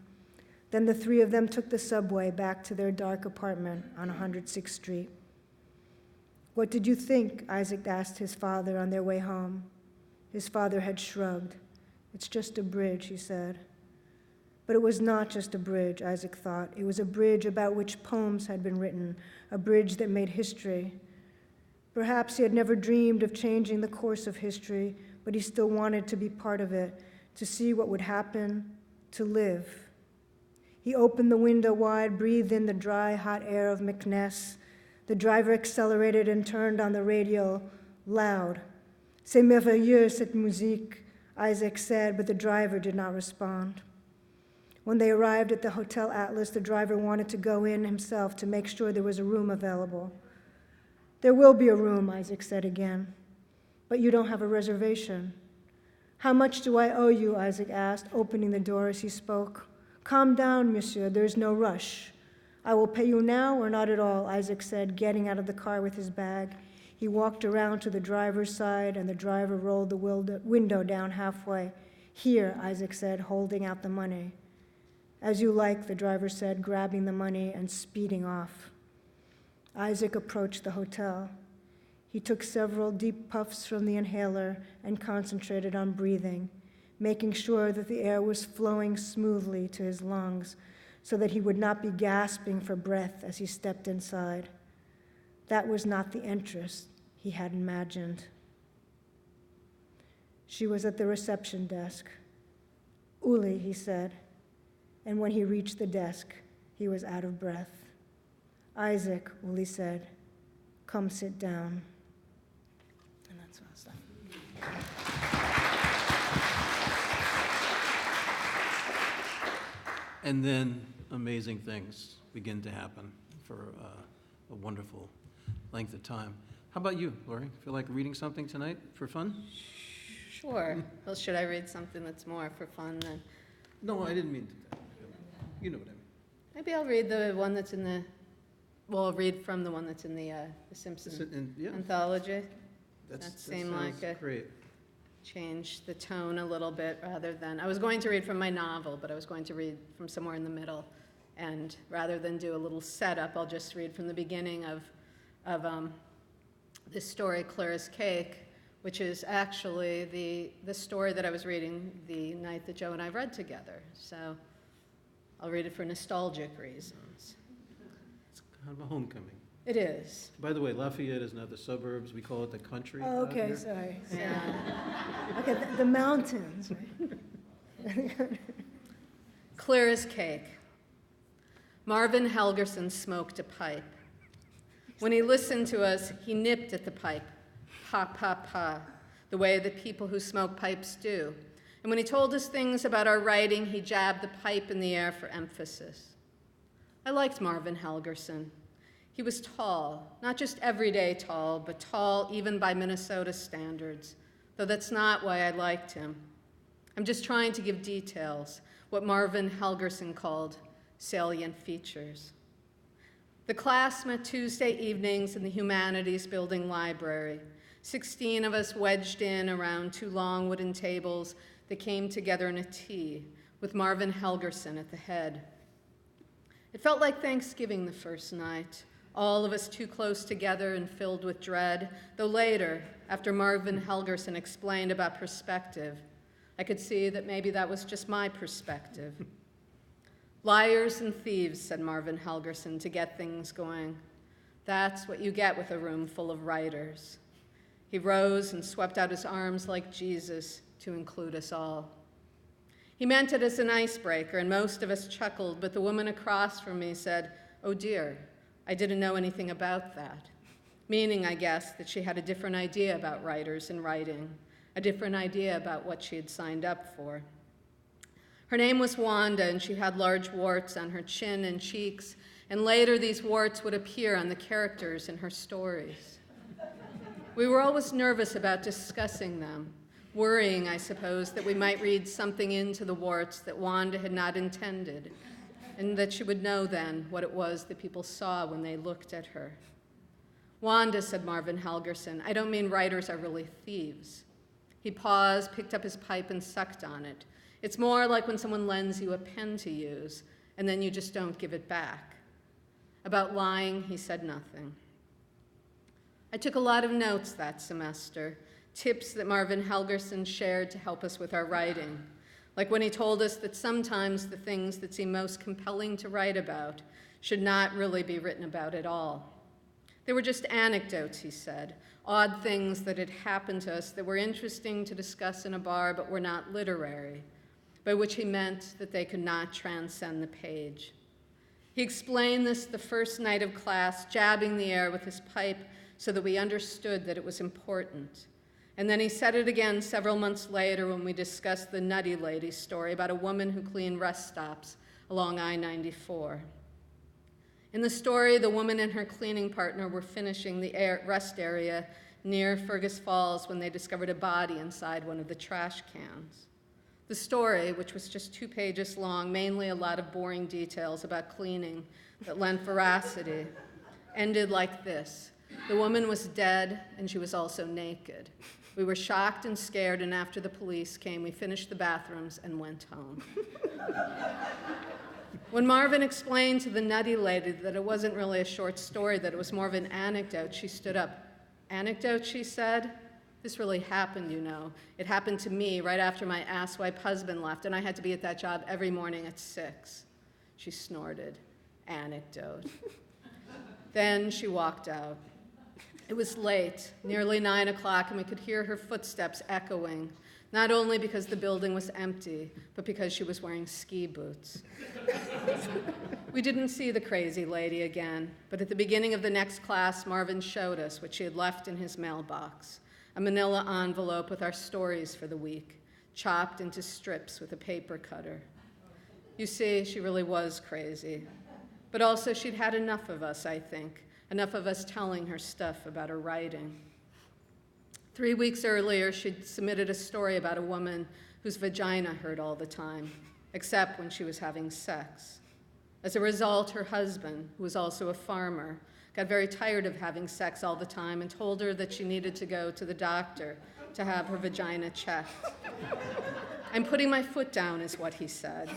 Then the three of them took the subway back to their dark apartment on 106th Street. What did you think? Isaac asked his father on their way home. His father had shrugged. It's just a bridge, he said. But it was not just a bridge, Isaac thought. It was a bridge about which poems had been written, a bridge that made history. Perhaps he had never dreamed of changing the course of history, but he still wanted to be part of it, to see what would happen, to live. He opened the window wide, breathed in the dry, hot air of McNess. The driver accelerated and turned on the radio loud. C'est merveilleux, cette musique, Isaac said, but the driver did not respond. When they arrived at the Hotel Atlas, the driver wanted to go in himself to make sure there was a room available. There will be a room, Isaac said again, but you don't have a reservation. How much do I owe you? Isaac asked, opening the door as he spoke. Calm down, monsieur, there's no rush. I will pay you now or not at all, Isaac said, getting out of the car with his bag. He walked around to the driver's side, and the driver rolled the window down halfway. Here, Isaac said, holding out the money. As you like, the driver said, grabbing the money and speeding off. Isaac approached the hotel. He took several deep puffs from the inhaler and concentrated on breathing, making sure that the air was flowing smoothly to his lungs so that he would not be gasping for breath as he stepped inside. That was not the entrance he had imagined. She was at the reception desk. Uli, he said, and when he reached the desk, he was out of breath. Isaac, Uli said, come sit down. And that's what I was like. And then amazing things begin to happen for a wonderful length of time. How about you, Lori? Feel like reading something tonight for fun? Sure. Well, should I read something that's more for fun then? No, I didn't mean to. You know what I mean. Maybe I'll read the one that's in the, well, I'll read from the one that's in the Simpson Yeah, anthology. that seemed sounds like great. Change the tone a little bit rather than, I was going to read from my novel, but I was going to read from somewhere in the middle. And rather than do a little setup, I'll just read from the beginning of this story, Clara's Cake, which is actually the story that I was reading the night that Joe and I read together. So I'll read it for nostalgic reasons. It's kind of a homecoming. It is. By the way, Lafayette is not the suburbs, we call it the country Oh, out okay, here. sorry. Yeah. Okay, the mountains, right? Clear as cake. Marvin Helgerson smoked a pipe. When he listened to us, he nipped at the pipe, pa, pa, pa, the way that people who smoke pipes do. And when he told us things about our writing, he jabbed the pipe in the air for emphasis. I liked Marvin Helgerson. He was tall, not just everyday tall, but tall even by Minnesota standards, though that's not why I liked him. I'm just trying to give details, what Marvin Helgerson called salient features. The class met Tuesday evenings in the Humanities Building library, 16 of us wedged in around 2 long wooden tables that came together in a T, with Marvin Helgerson at the head. It felt like Thanksgiving the first night, all of us too close together and filled with dread, though later, after Marvin Helgerson explained about perspective, I could see that maybe that was just my perspective. Liars and thieves, said Marvin Helgerson, to get things going. That's what you get with a room full of writers. He rose and swept out his arms like Jesus to include us all. He meant it as an icebreaker, and most of us chuckled, but the woman across from me said, "Oh dear, I didn't know anything about that." Meaning, I guess, that she had a different idea about writers and writing, a different idea about what she had signed up for. Her name was Wanda, and she had large warts on her chin and cheeks, and later these warts would appear on the characters in her stories. We were always nervous about discussing them, worrying, I suppose, that we might read something into the warts that Wanda had not intended, and that she would know then what it was that people saw when they looked at her. Wanda, said Marvin Helgerson, I don't mean writers are really thieves. He paused, picked up his pipe, and sucked on it. It's more like when someone lends you a pen to use, and then you just don't give it back. About lying, he said nothing. I took a lot of notes that semester, tips that Marvin Helgerson shared to help us with our writing, like when he told us that sometimes the things that seem most compelling to write about should not really be written about at all. They were just anecdotes, he said, odd things that had happened to us that were interesting to discuss in a bar but were not literary, by which he meant that they could not transcend the page. He explained this the first night of class, jabbing the air with his pipe so that we understood that it was important. And then he said it again several months later when we discussed the Nutty Lady story about a woman who cleaned rest stops along I-94. In the story, the woman and her cleaning partner were finishing the rest area near Fergus Falls when they discovered a body inside one of the trash cans. The story, which was just 2 pages long, mainly a lot of boring details about cleaning that lent veracity, ended like this. The woman was dead, and she was also naked. We were shocked and scared, and after the police came, we finished the bathrooms and went home. When Marvin explained to the Nutty Lady that it wasn't really a short story, that it was more of an anecdote, she stood up. Anecdote, she said? This really happened, you know. It happened to me right after my asswipe husband left, and I had to be at that job every morning at 6. She snorted. Anecdote. Then she walked out. It was late, nearly 9 o'clock, and we could hear her footsteps echoing, not only because the building was empty, but because she was wearing ski boots. We didn't see the crazy lady again, but at the beginning of the next class, Marvin showed us what she had left in his mailbox, a manila envelope with our stories for the week, chopped into strips with a paper cutter. You see, she really was crazy, but also she'd had enough of us, I think, enough of us telling her stuff about her writing. 3 weeks earlier, she'd submitted a story about a woman whose vagina hurt all the time, except when she was having sex. As a result, her husband, who was also a farmer, got very tired of having sex all the time and told her that she needed to go to the doctor to have her vagina checked. I'm putting my foot down, is what he said,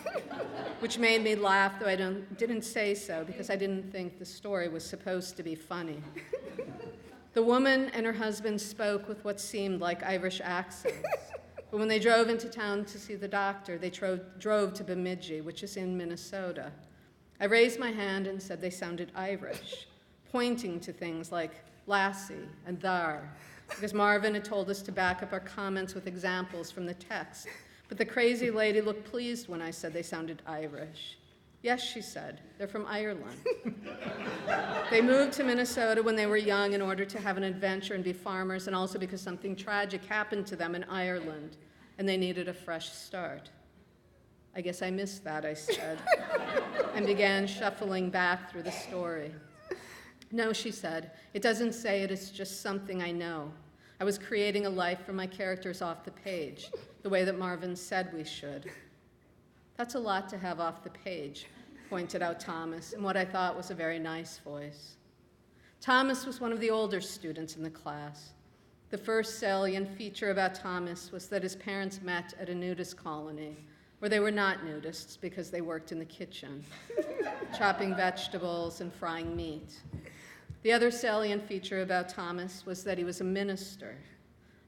which made me laugh, though I didn't say so because I didn't think the story was supposed to be funny. The woman and her husband spoke with what seemed like Irish accents, but when they drove into town to see the doctor, they drove to Bemidji, which is in Minnesota. I raised my hand and said they sounded Irish, pointing to things like lassie and thar, because Marvin had told us to back up our comments with examples from the text. But the crazy lady looked pleased when I said they sounded Irish. Yes, she said, they're from Ireland. They moved to Minnesota when they were young in order to have an adventure and be farmers, and also because something tragic happened to them in Ireland, and they needed a fresh start. I guess I missed that, I said, and began shuffling back through the story. No, she said, it doesn't say it, it's just something I know. I was creating a life for my characters off the page, the way that Marvin said we should. That's a lot to have off the page, pointed out Thomas, in what I thought was a very nice voice. Thomas was one of the older students in the class. The first salient feature about Thomas was that his parents met at a nudist colony, where they were not nudists because they worked in the kitchen, chopping vegetables and frying meat. The other salient feature about Thomas was that he was a minister.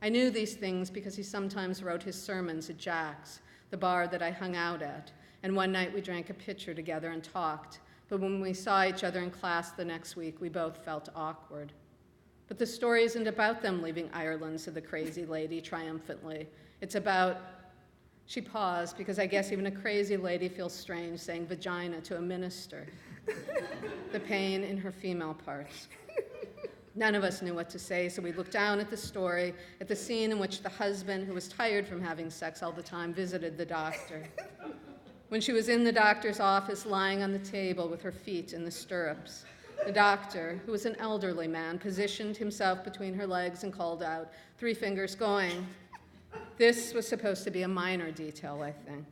I knew these things because he sometimes wrote his sermons at Jack's, the bar that I hung out at, and one night we drank a pitcher together and talked, but when we saw each other in class the next week, we both felt awkward. But the story isn't about them leaving Ireland, said the crazy lady triumphantly. It's about, she paused, because I guess even a crazy lady feels strange saying vagina to a minister. The pain in her female parts. None of us knew what to say, so we looked down at the story, at the scene in which the husband, who was tired from having sex all the time, visited the doctor. When she was in the doctor's office, lying on the table with her feet in the stirrups, the doctor, who was an elderly man, positioned himself between her legs and called out, 3 fingers going. This was supposed to be a minor detail, I think.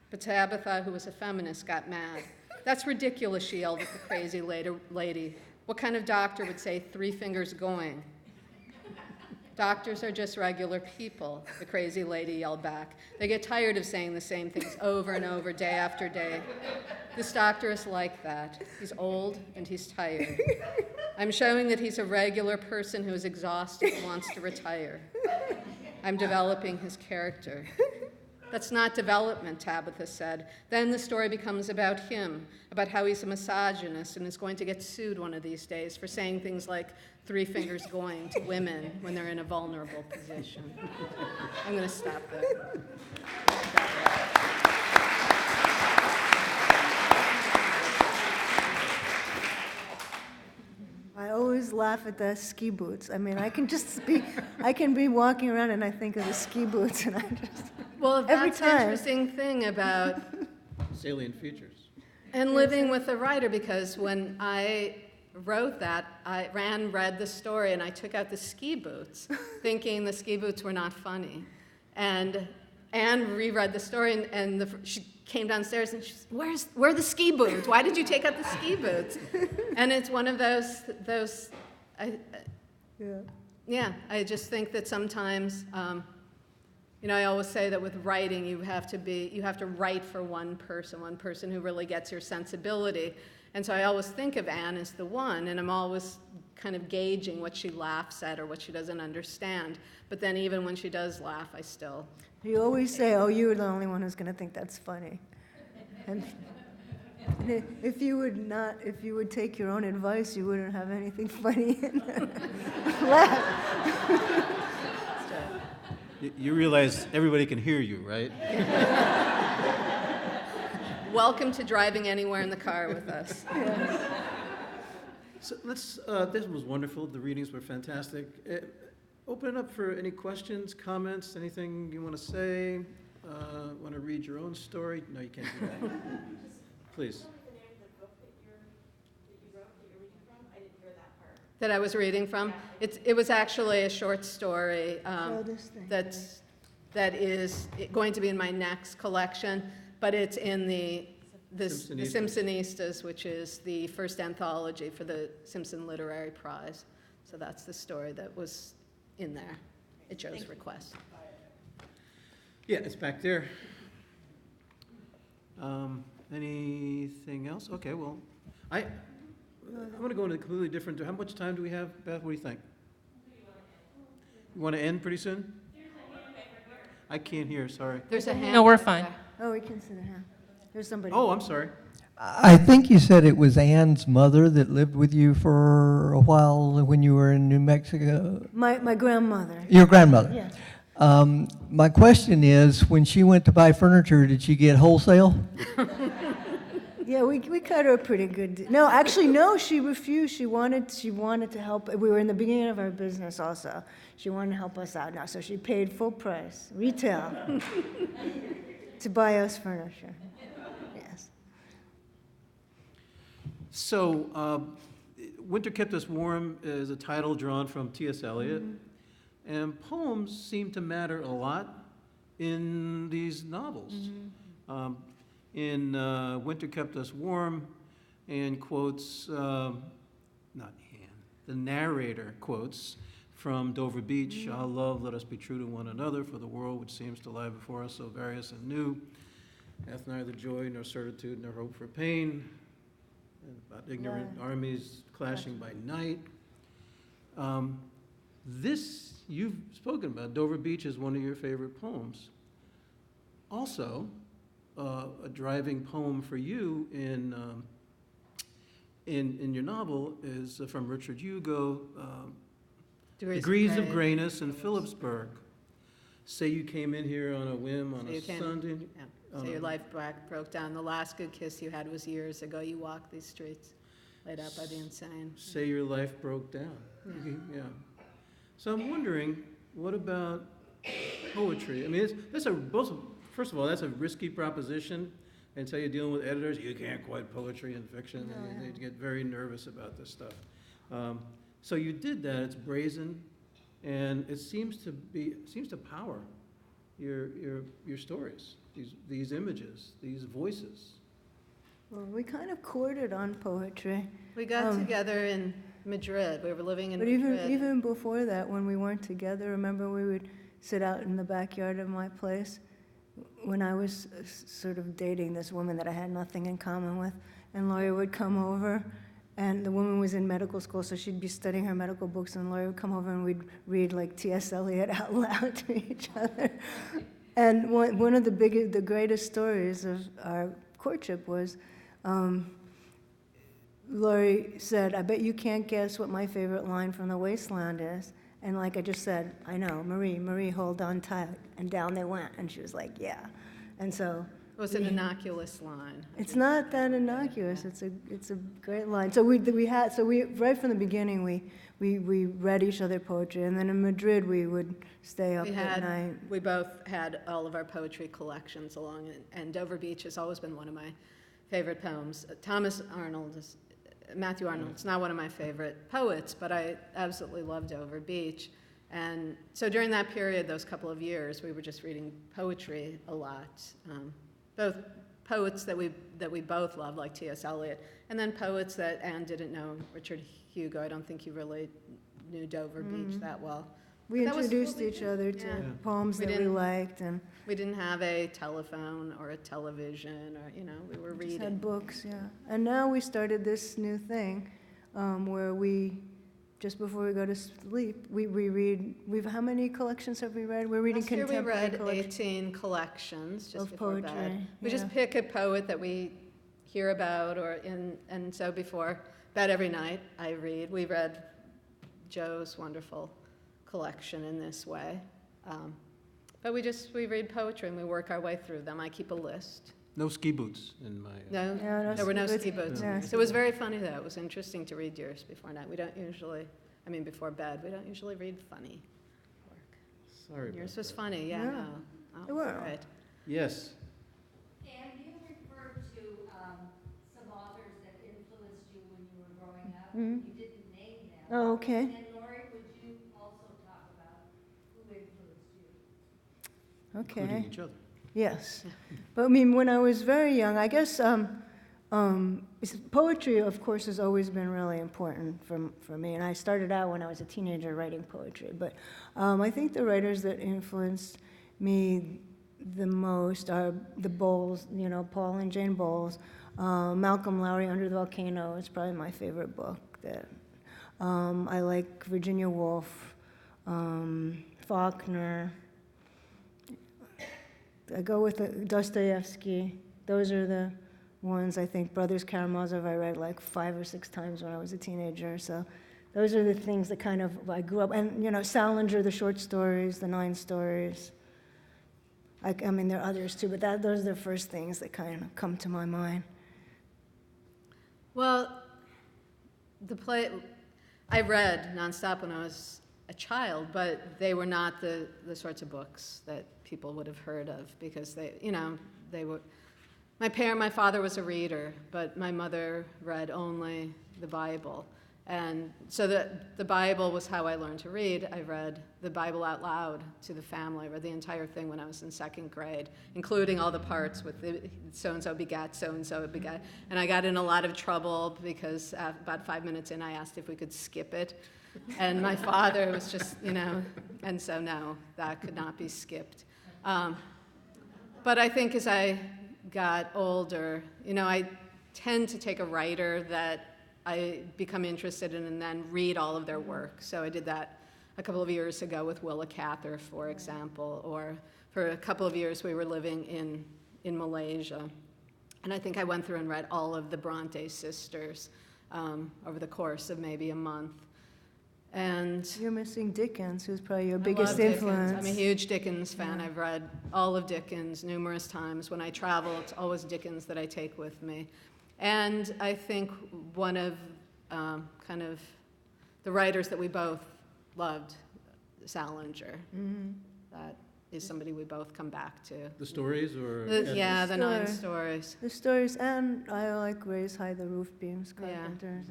But Tabitha, who was a feminist, got mad. That's ridiculous, she yelled at the crazy lady. What kind of doctor would say 3 fingers going? Doctors are just regular people, the crazy lady yelled back. They get tired of saying the same things over and over, day after day. This doctor is like that. He's old and he's tired. I'm showing that he's a regular person who is exhausted and wants to retire. I'm developing his character. That's not development, Tabitha said. Then the story becomes about him, about how he's a misogynist and is going to get sued one of these days for saying things like 3 fingers going to women when they're in a vulnerable position. I'm going to stop there. I always laugh at the ski boots. I mean, I can be walking around and I think of the ski boots and I just, Well, every that's the time. interesting thing about Salient features. and living with a writer, because when I wrote that, Rand read the story and I took out the ski boots, thinking the ski boots were not funny. And Anne reread the story and she came downstairs and she said, where are the ski boots? Why did you take out the ski boots? And it's one of those yeah. I just think that sometimes, I always say that with writing, you have to write for one person who really gets your sensibility. And so I always think of Anne as the one, and I'm always kind of gauging what she laughs at or what she doesn't understand. But then even when she does laugh, I still... You always say, oh, you're the only one who's going to think that's funny. And if you would take your own advice, you wouldn't have anything funny in there. Laugh. You realize everybody can hear you, right? Welcome to driving anywhere in the car with us. So let's, this was wonderful. The readings were fantastic. Open it up for any questions, comments, anything you want to say. Want to read your own story? No, you can't do that. Please. That I was reading from? It was actually a short story This thing. that is going to be in my next collection, but it's in the Simpsonistas, which is the first anthology for the Simpson Literary Prize. So that's the story that was in there at Joe's request. Yeah, it's back there. Anything else? Okay, well, I'm going to go into a completely different. How much time do we have, Beth? What do you think? You want to end pretty soon? I can't hear. Sorry. There's a hand. No, we're over fine. there. Oh, we can sit down. There's somebody. Oh, I'm sorry. I think you said it was Anne's mother that lived with you for a while when you were in New Mexico. My grandmother. Your grandmother. Yes. My question is, when she went to buy furniture, did she get wholesale? Yeah, we cut her a pretty good deal. No, actually, no, she refused. She wanted to help. We were in the beginning of our business also. She wanted to help us out now, so she paid full price, retail, to buy us furniture. Yes. So, Winter Kept Us Warm is a title drawn from T.S. Eliot, and poems seem to matter a lot in these novels. In Winter Kept Us Warm, Anne quotes, not Anne, the narrator quotes from Dover Beach, "Our love, let us be true to one another, for the world which seems to lie before us so various and new, hath neither joy nor certitude nor hope for pain," and about ignorant armies clashing by night. This, you've spoken about, Dover Beach is one of your favorite poems. Also, a driving poem for you in your novel is from Richard Hugo, Degrees of Grayness in Phillipsburg. Say you came in here on a whim on a Sunday. Yeah. So your life broke down. The last good kiss you had was years ago. You walked these streets, laid out by the insane. Say your life broke down. Yeah. So I'm wondering, what about poetry? I mean, first of all, that's a risky proposition. Until you're dealing with editors, you can't quote poetry and fiction, and they get very nervous about this stuff. So you did that. It's brazen, and it seems to power your stories. These images, these voices. Well, we kind of courted on poetry. We got together in Madrid. We were living in But Madrid. even before that, when we weren't together, remember we would sit out in the backyard of my place when I was sort of dating this woman that I had nothing in common with, and Laurie would come over, and the woman was in medical school, so she'd be studying her medical books, and Laurie would come over and we'd read like T.S. Eliot out loud to each other. And one of the greatest stories of our courtship was, Laurie said, "I bet you can't guess what my favorite line from The Wasteland is." And like I just said, "I know, Marie, hold on tight." And down they went, and she was like, "Yeah." And so It was an innocuous line. it's not that innocuous. It's a great line. So we right from the beginning we read each other poetry, and then in Madrid we would stay up at night. We both had all of our poetry collections along, and Dover Beach has always been one of my favorite poems. Matthew Arnold's not one of my favorite poets, but I absolutely loved Dover Beach. And so during that period, those couple of years, we were just reading poetry a lot. Both poets that we both loved, like T.S. Eliot, and then poets that Anne didn't know. Richard Hugo, I don't think you really knew Dover Beach that well. We But that was introduced what we each did. other to Yeah. poems We that we didn't- liked, and We didn't have a telephone or a television, or, we were just reading. had books, yeah. And now we started this new thing where we, just before we go to sleep, we read. How many collections have we read? We're reading Last year we contemporary read collections 18 collections just of before bed. poetry. We just pick a poet that we hear about, and so before bed every night I read. We read Joe's wonderful collection in this way. But we read poetry and we work our way through them. I keep a list. No ski boots in my. No, Yeah, there were no ski ski boots. boots. Yeah, So it was very funny though. It was interesting to read yours before night. We don't usually, before bed, we don't usually read funny work. Sorry about Yours was that. funny, yeah, Yeah. no. Oh, They were. right. Yes. And you referred to some authors that influenced you when you were growing up. Mhm. You didn't name them. Oh, okay. And Lori, would you also talk about who influenced you? Including Okay. each other. Yes. But when I was very young, I guess poetry, of course, has always been really important for me. And I started out when I was a teenager writing poetry. But I think the writers that influenced me the most are the Bowles, Paul and Jane Bowles. Malcolm Lowry, Under the Volcano, is probably my favorite book. I like Virginia Woolf, Faulkner. I go with Dostoevsky, those are the ones. I think Brothers Karamazov I read like 5 or 6 times when I was a teenager. So those are the things that kind of I grew up. And Salinger, the short stories, the 9 stories. I mean, there are others too, but those are the first things that kind of come to my mind. Well, I read nonstop when I was a child, but they were not the sorts of books that people would have heard of because they were. My father was a reader, but my mother read only the Bible. And so the Bible was how I learned to read. I read the Bible out loud to the family. I read the entire thing when I was in 2nd grade, including all the parts with the so-and-so begat, so-and-so begat. And I got in a lot of trouble because about 5 minutes in, I asked if we could skip it. And my father was just, and so no, that could not be skipped. But I think as I got older, I tend to take a writer that I become interested in and then read all of their work. So I did that a couple of years ago with Willa Cather, for example, or for a couple of years we were living in Malaysia. And I think I went through and read all of the Bronte sisters over the course of maybe a month. And You're missing Dickens, who's probably your I biggest love Dickens. influence. I'm a huge Dickens fan. I've read all of Dickens numerous times. When I travel, it's always Dickens that I take with me. And I think one of kind of the writers that we both loved, Salinger. Mm-hmm. That is somebody we both come back to. The stories or? The 9 Story. stories. The stories, and I like Raise High the Roof Beams, Yeah. Carpenters.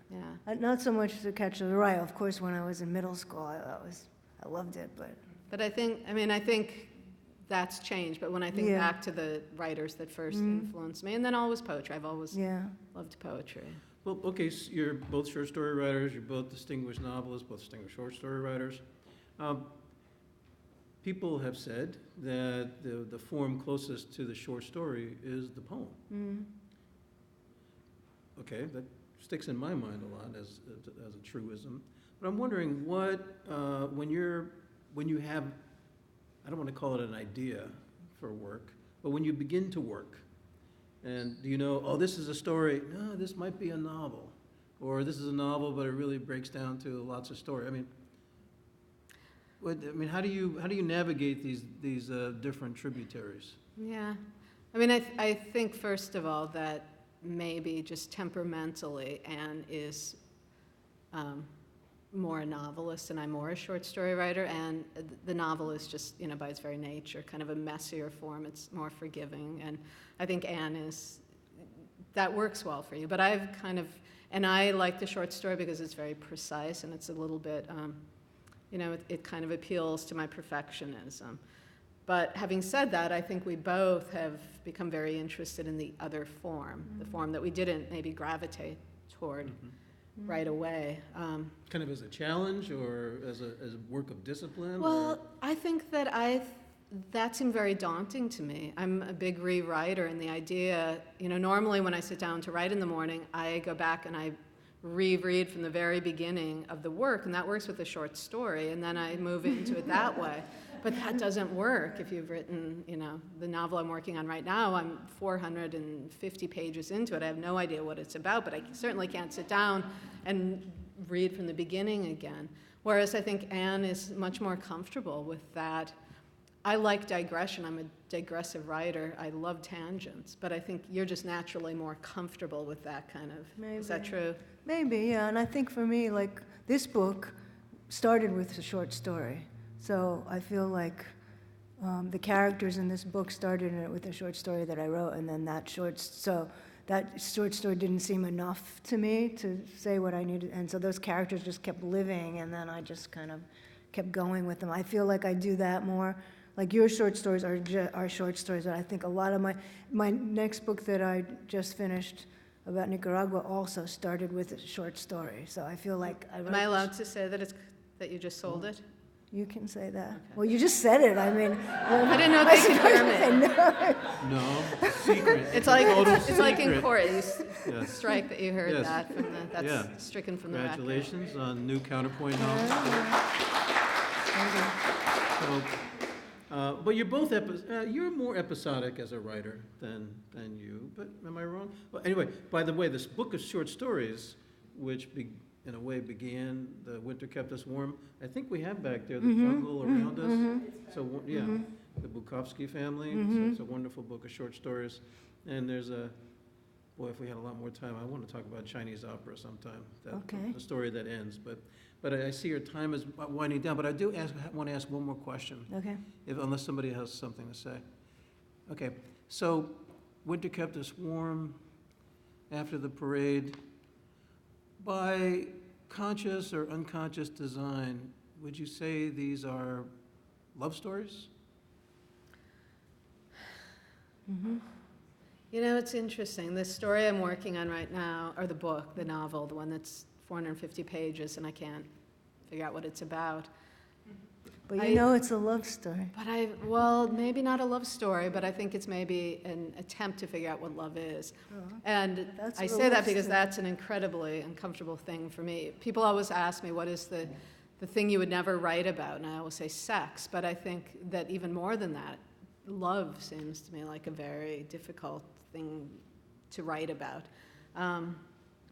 Yeah. Not so much To Catch the Rye. Of course, when I was in middle school, I loved it, but But I think that's changed. But when I think Yeah. back to the writers that first influenced me, and then always poetry. I've always yeah. loved poetry. Well, okay, so you're both short story writers, you're both distinguished novelists, both distinguished short story writers. People have said that the form closest to the short story is the poem. Mm. Okay, that sticks in my mind a lot as a truism. But I'm wondering what, when you have, I don't want to call it an idea for work, but when you begin to work, and do you know, oh, this is a story, no, this might be a novel, or this is a novel, but it really breaks down to lots of story. How do you navigate these different tributaries? Yeah. I think, first of all, that maybe just temperamentally Anne is more a novelist and I'm more a short story writer, and the novel is just, by its very nature, kind of a messier form. It's more forgiving, and I think Anne that works well for you. But and I like the short story because it's very precise and it's a little bit, it kind of appeals to my perfectionism. But having said that, I think we both have become very interested in the other form, the form that we didn't maybe gravitate toward right away. Kind of as a challenge or as a work of discipline? Well, I think that that seemed very daunting to me. I'm a big rewriter, and the idea, normally when I sit down to write in the morning, I go back and I reread from the very beginning of the work, and that works with a short story, and then I move into it that way. But that doesn't work if you've written, the novel I'm working on right now. I'm 450 pages into it. I have no idea what it's about, but I certainly can't sit down and read from the beginning again. Whereas I think Anne is much more comfortable with that. I like digression. I'm a digressive writer. I love tangents, but I think you're just naturally more comfortable with that kind of. Maybe. Is that true? Maybe, yeah. And I think for me, like, this book started with a short story. So I feel like the characters in this book started with a short story that I wrote, and then that short story didn't seem enough to me to say what I needed. And so those characters just kept living, and then I just kind of kept going with them. I feel like I do that more. Like your short stories are short stories, but I think a lot of my next book that I just finished about Nicaragua also started with a short story. So I feel like Am I allowed to say that you just sold it? You can say that. Okay. Well, you just said it. I didn't know they could hear me. No, secret. It's like in secret. court. You Yes. strike that you heard Yes. that from that's stricken from the record. Congratulations on new counterpoint novel. So, But you're both, you're more episodic as a writer than you, but am I wrong? Well, anyway, by the way, this book of short stories, which in a way began, The Winter Kept Us Warm, I think we have back there the jungle around us. So, yeah, the Bukowski family. So it's a wonderful book of short stories. And there's boy, if we had a lot more time, I want to talk about Chinese opera sometime. Okay. The story that ends. But I see your time is winding down, but I do want to ask one more question. Okay. Unless somebody has something to say. Okay, so Winter Kept Us Warm, After the Parade. By conscious or unconscious design, would you say these are love stories? You know, it's interesting. The story I'm working on right now, or the book, the novel, the one that's 450 pages, and I can't figure out what it's about. But you know it's a love story. But well, maybe not a love story, but I think it's maybe an attempt to figure out what love is. And That's I what say love that because story- that's an incredibly uncomfortable thing for me. People always ask me, what is the thing you would never write about? And I always say sex, but I think that even more than that, love seems to me like a very difficult thing to write about.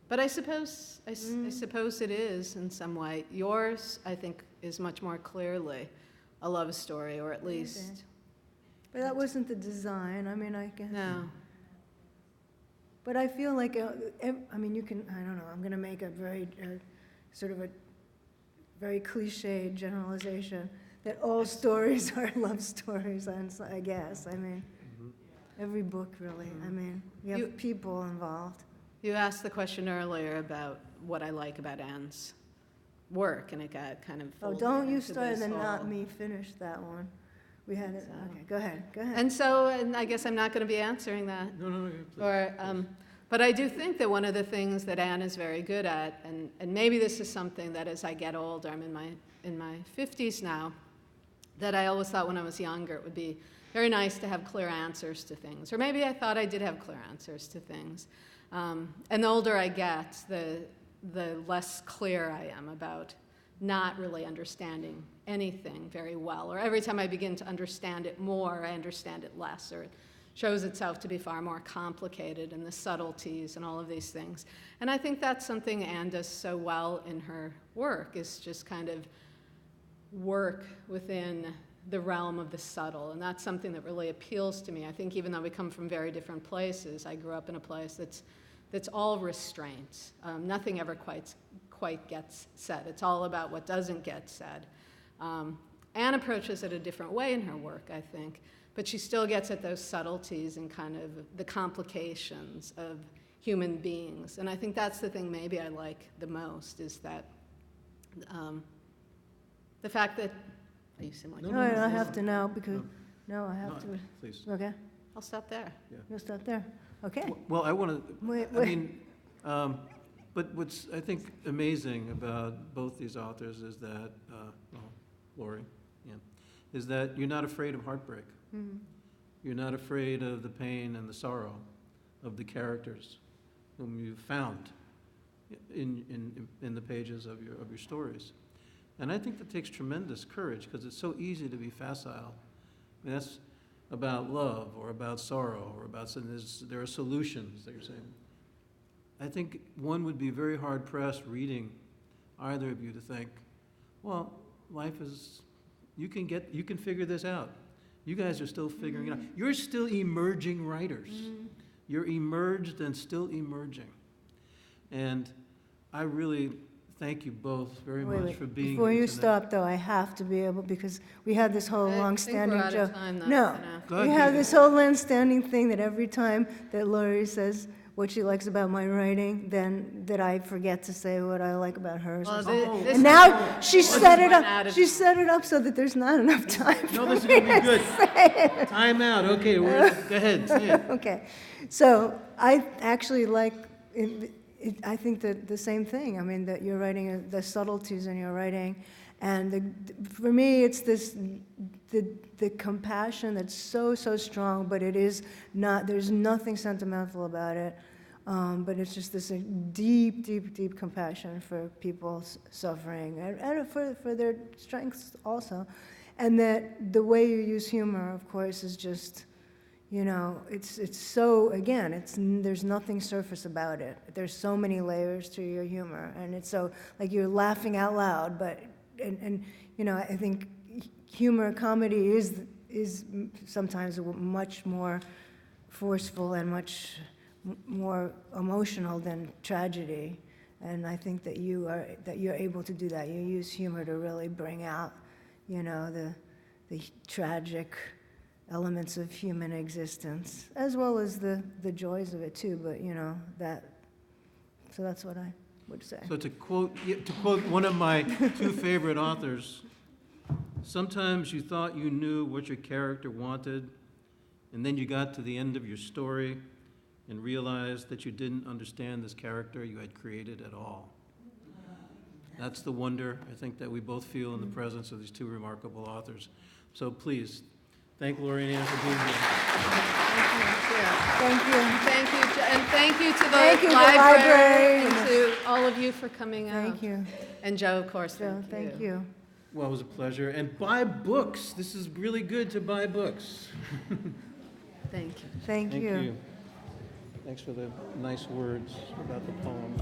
But I suppose it is in some way. Yours, I think, is much more clearly a love story, or at least But that wasn't the design, I mean, I guess. no. But I feel like, I mean, you can, I don't know, I'm going to make a very, sort of a very cliched generalization, that all stories are love stories, I guess. I mean, every book, really. I mean, you have people involved. You asked the question earlier about what I like about Anne's work, and it got kind of Oh, folded don't you into start and this then not whole- me finish that one. We had it, So- okay, go ahead. And I guess I'm not going to be answering that. No, please. But I do think that one of the things that Anne is very good at, and maybe this is something that as I get older, I'm in my 50s now, that I always thought when I was younger it would be very nice to have clear answers to things. Or maybe I thought I did have clear answers to things. And the older I get, the less clear I am about not really understanding anything very well. Or every time I begin to understand it more, I understand it less, or it shows itself to be far more complicated, and the subtleties and all of these things. And I think that's something Anne does so well in her work, is just kind of work within the realm of the subtle. And that's something that really appeals to me. I think even though we come from very different places, I grew up in a place that's all restraint. Nothing ever quite gets said. It's all about what doesn't get said. Anne approaches it a different way in her work, I think, but she still gets at those subtleties and kind of the complications of human beings. And I think that's the thing maybe I like the most, is that the fact that, you seem like, No, I have to now, because, no, I have to, Please. okay, I'll stop there. you'll stop there, okay. Well, I want to, Wait, I mean, but what's, I think, amazing about both these authors is that, Lori, is that you're not afraid of heartbreak. You're not afraid of the pain and the sorrow of the characters whom you've found in the pages of your stories. And I think that takes tremendous courage, because it's so easy to be facile. I mean, that's about love or about sorrow or about, there are solutions that you're saying. I think one would be very hard-pressed reading either of you to think, well, life is, you can figure this out. You guys are still figuring it out. You're still emerging writers. You're emerged and still emerging. And I really thank you both very much for being here Before you tonight. stop, though, I have to be able, because we had this whole I long-standing think we're out joke. of time, though, No, for now. Go we ahead, have Katie. this whole long-standing thing that every time that Lori says what she likes about my writing, then that I forget to say what I like about hers. Well, or something. this And now is- she this is set it one up, attitude. she set it up so that there's not enough time No, for this is me going to be good. say it. Time out. Okay, go ahead, say it. Okay, so I actually like, I think that the same thing. I mean, that you're writing, the subtleties in your writing, and for me, it's the compassion that's so strong, but it is not, there's nothing sentimental about it, but it's just this deep compassion for people's suffering, and for their strengths also. And that the way you use humor, of course, is just, it's so, again, there's nothing surface about it. There's so many layers to your humor, and it's so, like, you're laughing out loud, but, I think humor, comedy is sometimes much more forceful and much more emotional than tragedy. And I think that you're able to do that. You use humor to really bring out, the tragic elements of human existence, as well as the joys of it too. But so that's what I would say. So to quote one of my two favorite authors, sometimes you thought you knew what your character wanted, and then you got to the end of your story and realized that you didn't understand this character you had created at all. That's the wonder, I think, that we both feel in the presence of these two remarkable authors. So please, thank Lori and Ann for being here. Thank you. Thank you, and thank you to the Thank you, the library, library. and to all of you for coming out. Thank you. And Joe, of course, So, thank you. Well, it was a pleasure. And buy books. This is really good to buy books. Thank you. Thank you. Thanks for the nice words about the poem.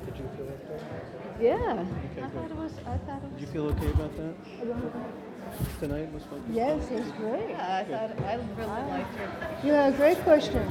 Did you feel okay? Yeah. Okay, good. Did you feel okay about that? Tonight was fun? Yes, it's great. I really liked it. You have a great question.